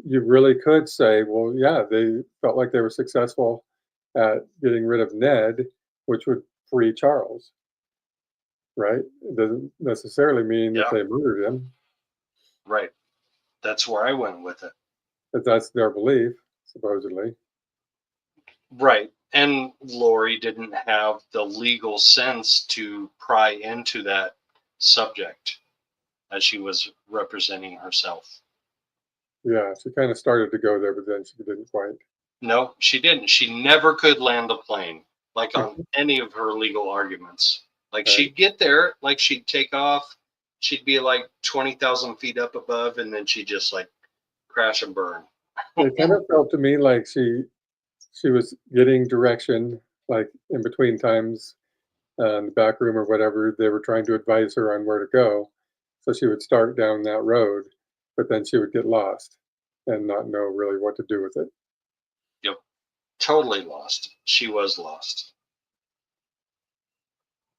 S8: you really could say, well, yeah, they felt like they were successful at getting rid of Ned, which would free Charles, right? It doesn't necessarily mean that they murdered him.
S2: Right. That's where I went with it.
S8: But that's their belief, supposedly.
S2: Right. And Lori didn't have the legal sense to pry into that subject as she was representing herself.
S8: Yeah, she kind of started to go there, but then she didn't quite.
S2: No, she didn't. She never could land the plane, like on any of her legal arguments. Like
S8: Right.
S2: she'd get there, like she'd take off, she'd be like 20,000 feet up above, and then she'd just like crash and burn.
S8: It kind of felt to me like she was getting direction, like in between times, in the back room or whatever. They were trying to advise her on where to go, so she would start down that road, but then she would get lost and not know really what to do with it.
S2: Yep. Totally lost. She was lost.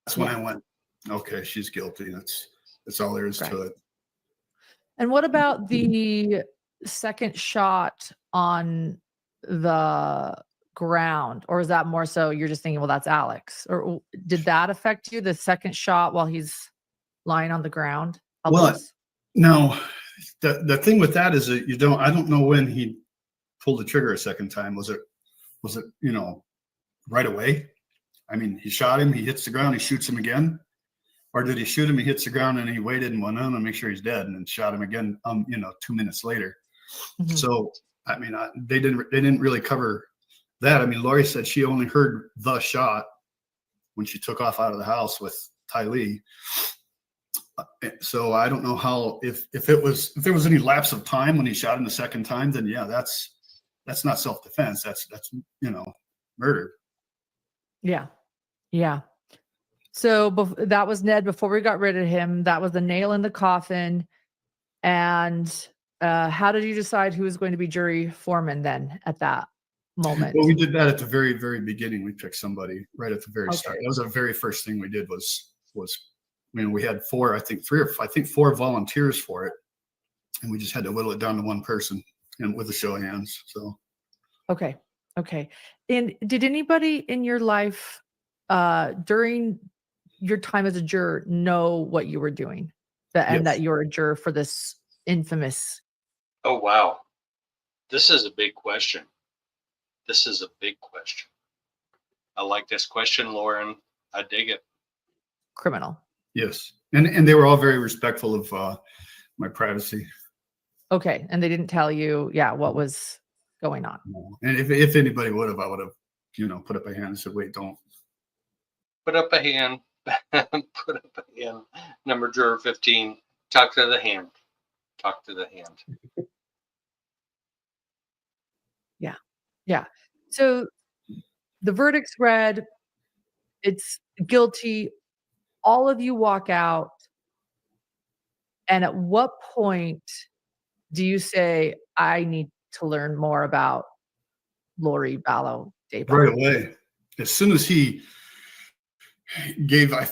S5: That's when I went, okay, she's guilty. That's all there is to it.
S11: And what about the second shot on the ground? Or is that more so you're just thinking, well, that's Alex? Or did that affect you, the second shot while he's lying on the ground?
S5: Well, no, the thing with that is that I don't know when he pulled the trigger a second time. Was it, right away? I mean, he shot him, he hits the ground, he shoots him again. Or did he shoot him, he hits the ground, and he waited and went on to make sure he's dead, and then shot him again, 2 minutes later.
S11: Mhm.
S5: So, I mean, they didn't really cover that. I mean, Lori said she only heard the shot when she took off out of the house with Ty Lee. So I don't know how, if there was any lapse of time when he shot him the second time, then yeah, that's not self-defense. That's murder.
S11: Yeah. Yeah. So that was Ned before we got rid of him. That was the nail in the coffin. And how did you decide who was going to be jury foreman then at that moment?
S5: Well, we did that at the very, very beginning. We picked somebody right at the very start. That was the very first thing we did was we had four volunteers for it. And we just had to whittle it down to one person and with a show of hands. So.
S11: Okay. And did anybody in your life during your time as a juror know what you were doing? And that you were a juror for this infamous.
S2: Oh, wow. This is a big question. I like this question, Lauren. I dig it.
S11: Criminal.
S5: Yes. And they were all very respectful of my privacy.
S11: Okay. And they didn't tell you, what was going on.
S5: And if anybody would have, I would have, put up a hand and said, wait, don't.
S2: Put up a hand. Put up a hand. Number juror 15. Talk to the hand.
S11: Yeah. So the verdict's read. It's guilty. All of you walk out. And at what point do you say, I need to learn more about Lori Daybell?
S5: Right away. As soon as he gave, I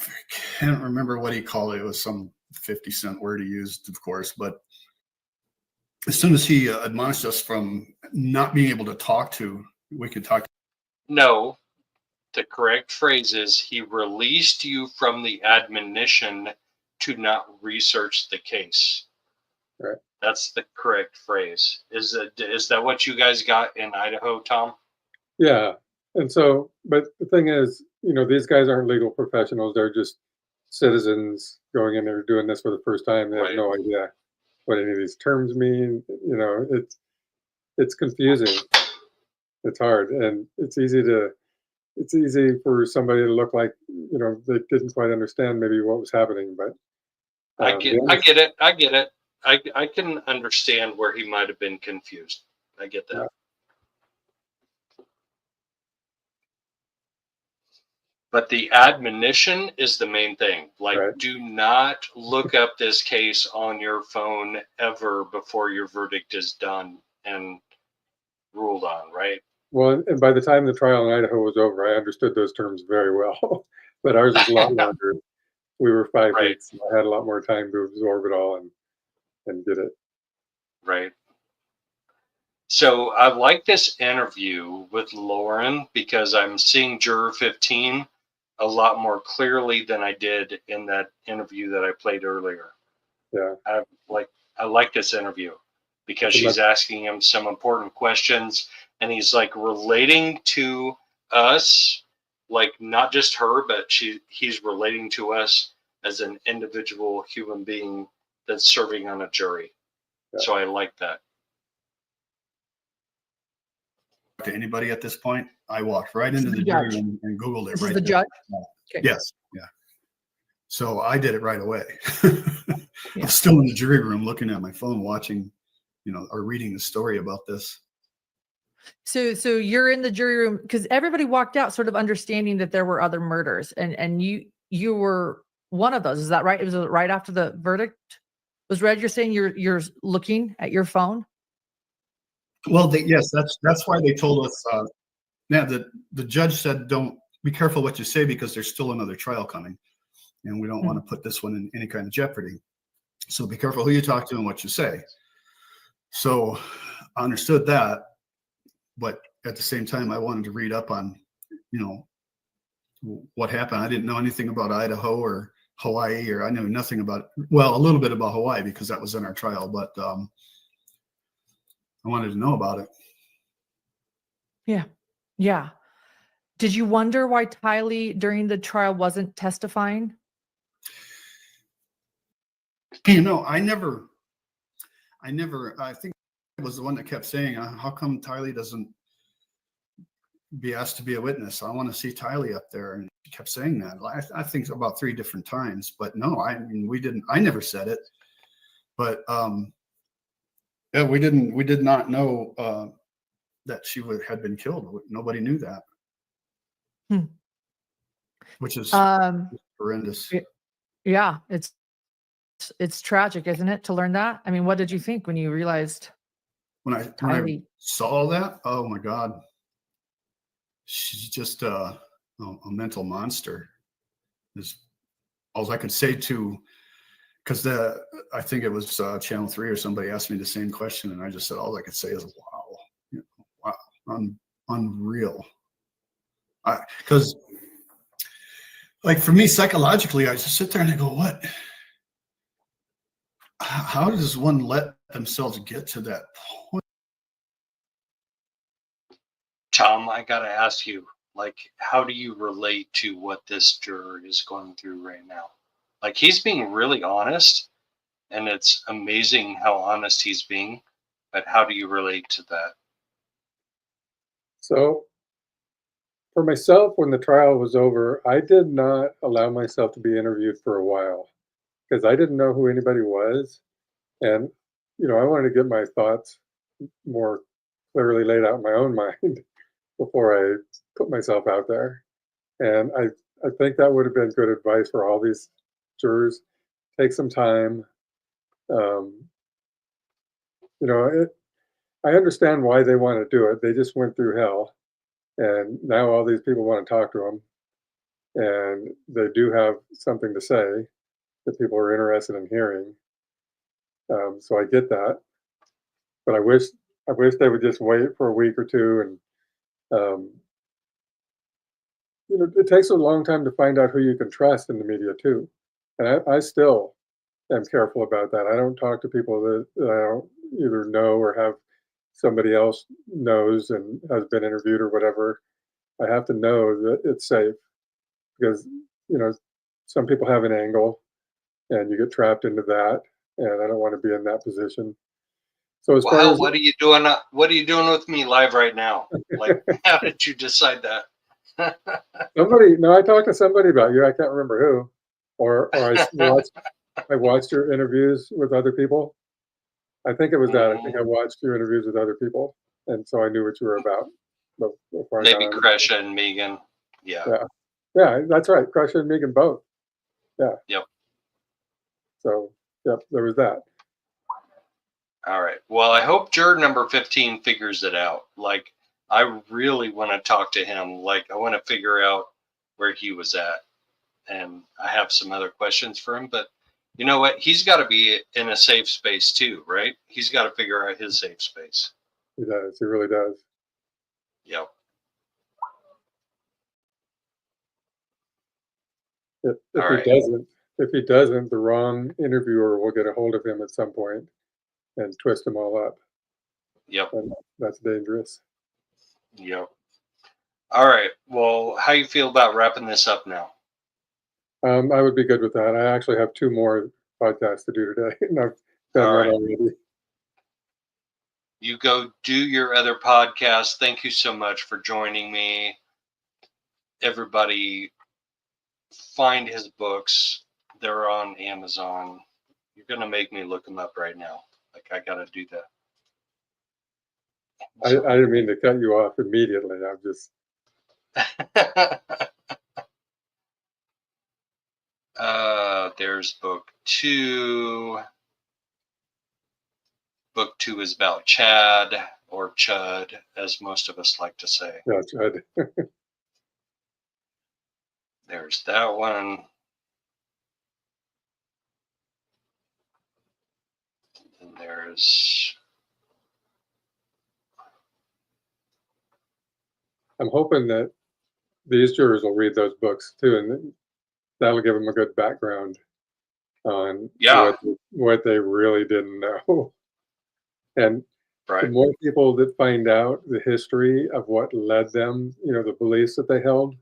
S5: can't remember what he called it. It was some 50-cent word he used, of course. But as soon as he admonished us from not being able to talk to, we could talk.
S2: No, the correct phrase is he released you from the admonition to not research the case.
S8: Right.
S2: That's the correct phrase. Is that what you guys got in Idaho, Tom?
S8: Yeah. And so, but the thing is, these guys aren't legal professionals. They're just citizens going in there doing this for the first time. They have no idea what any of these terms mean. It's confusing. It's hard, and it's easy for somebody to look like they didn't quite understand maybe what was happening. But
S2: I get it. I can understand where he might have been confused. I get that.
S8: Yeah.
S2: But the admonition is the main thing. Like,
S8: Right.
S2: Do not look up this case on your phone ever before your verdict is done and ruled on, right?
S8: Well, and by the time the trial in Idaho was over, I understood those terms very well. But ours was a lot longer. We were 5
S2: Right.
S8: weeks. I had a lot more time to absorb it all and get it.
S2: Right. So I like this interview with Lauren because I'm seeing juror 15 a lot more clearly than I did in that interview that I played earlier.
S8: Yeah.
S2: I like this interview because she's asking him some important questions and he's like relating to us, like not just her, but he's relating to us as an individual human being that's serving on a jury. Yeah. So I like that.
S5: to anybody at this point. I walked right into the jury room and Googled it.
S11: This
S5: right
S11: is the
S5: there.
S11: judge? Okay.
S5: Yes. Yeah. So I did it right away.
S11: Yeah.
S5: I'm still in the jury room looking at my phone, watching, or reading the story about this.
S11: So you're in the jury room because everybody walked out sort of understanding that there were other murders, and you were one of those. Is that right? It was right after the verdict was read. You're saying you're looking at your phone.
S5: Well, yes, that's why they told us. Yeah, the judge said, "Don't be careful what you say because there's still another trial coming, and we don't want to put this one in any kind of jeopardy. So be careful who you talk to and what you say." So I understood that, but at the same time, I wanted to read up on, what happened. I didn't know anything about Idaho or Hawaii, or I knew nothing about, well, a little bit about Hawaii because that was in our trial, but I wanted to know about it.
S11: Yeah. Yeah. Did you wonder why Tylee during the trial wasn't testifying?
S5: I never, I think it was the one that kept saying, how come Tylee doesn't be asked to be a witness? I want to see Tylee up there. And she kept saying that. I think about 3 different times, but no, I never said it, but yeah, we did not know that she had been killed. Nobody knew that. Which is horrendous.
S11: Yeah, it's tragic, isn't it, to learn that? I mean, what did you think when you realized
S5: when I saw that? Oh my God, she's just a mental monster. Is all I could say to, because I think it was Channel 3 or somebody asked me the same question, and I just said all I could say is wow, wow, unreal. Because like for me psychologically, I just sit there and I go, what? How does one let themselves get to that point?
S2: Tom, I got to ask you, like, how do you relate to what this juror is going through right now? Like, he's being really honest, and it's amazing how honest he's being, but how do you relate to that?
S8: So for myself, when the trial was over, I did not allow myself to be interviewed for a while because I didn't know who anybody was. And, I wanted to get my thoughts more clearly laid out in my own mind before I put myself out there. And I think that would have been good advice for all these jurors. Take some time. I understand why they want to do it. They just went through hell. And now all these people want to talk to them. And they do have something to say that people are interested in hearing. So I get that. But I wish they would just wait for a week or two. And, it takes a long time to find out who you can trust in the media too. And I still am careful about that. I don't talk to people that I don't either know or have somebody else knows and has been interviewed or whatever. I have to know that it's safe because, some people have an angle and you get trapped into that. And I don't want to be in that position. So as far as
S2: what are you doing? What are you doing with me live right now? Like, how did you decide that?
S8: I talked to somebody about you. I can't remember who, or I watched your interviews with other people. I think it was that. I think I watched your interviews with other people, and so I knew what you were about. Before
S2: Maybe Kresha and Megan. Yeah.
S8: Yeah, that's right. Kresha and Megan both. Yeah.
S2: Yep.
S8: So, yep, there was that.
S2: All right. Well, I hope juror number 15 figures it out. Like, I really want to talk to him. Like, I want to figure out where he was at. And I have some other questions for him. But you know what? He's got to be in a safe space too, right? He's got to figure out his safe space.
S8: He does. He really does.
S2: Yep.
S8: If he doesn't, the wrong interviewer will get a hold of him at some point and twist him all up.
S2: Yep.
S8: And that's dangerous.
S2: Yep. All right. Well, how you feel about wrapping this up now?
S8: I would be good with that. I actually have 2 more podcasts to do today, and I've done one already.
S2: You go do your other podcast. Thank you so much for joining me. Everybody, find his books. They're on Amazon. You're going to make me look them up right now. Like, I got to do that.
S8: I didn't mean to cut you off immediately. I'm just,
S2: There's book 2. Book 2 is about Chad, or Chud, as most of us like to say.
S8: yeah, Chud.
S2: There's that one. And there's,
S8: I'm hoping that these jurors will read those books too, and that'll give them a good background on
S2: yeah,
S8: what they really didn't know. And the
S2: right.
S8: more people that find out the history of what led them, the beliefs that they held,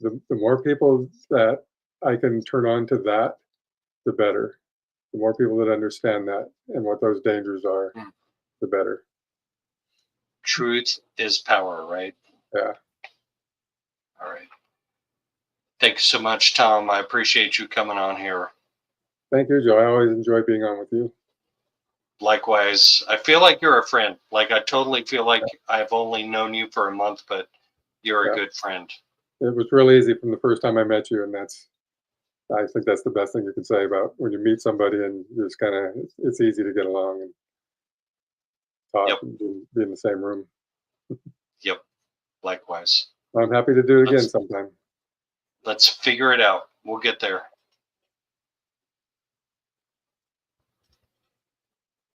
S8: the more people that I can turn on to that, the better. The more people that understand that and what those dangers are, the better.
S2: Truth is power, right?
S8: Yeah.
S2: All right. Thanks so much, Tom. I appreciate you coming on here.
S8: Thank you, Joe. I always enjoy being on with you.
S2: Likewise. I feel like you're a friend. Like, I totally feel like I've only known you for a month, but you're a good friend.
S8: It was real easy from the first time I met you, and I think that's the best thing you can say about when you meet somebody and you're just kind of, it's easy to get along and talk and be in the same room.
S2: Yep. Likewise.
S8: I'm happy to do it again sometime.
S2: Let's figure it out. We'll get there.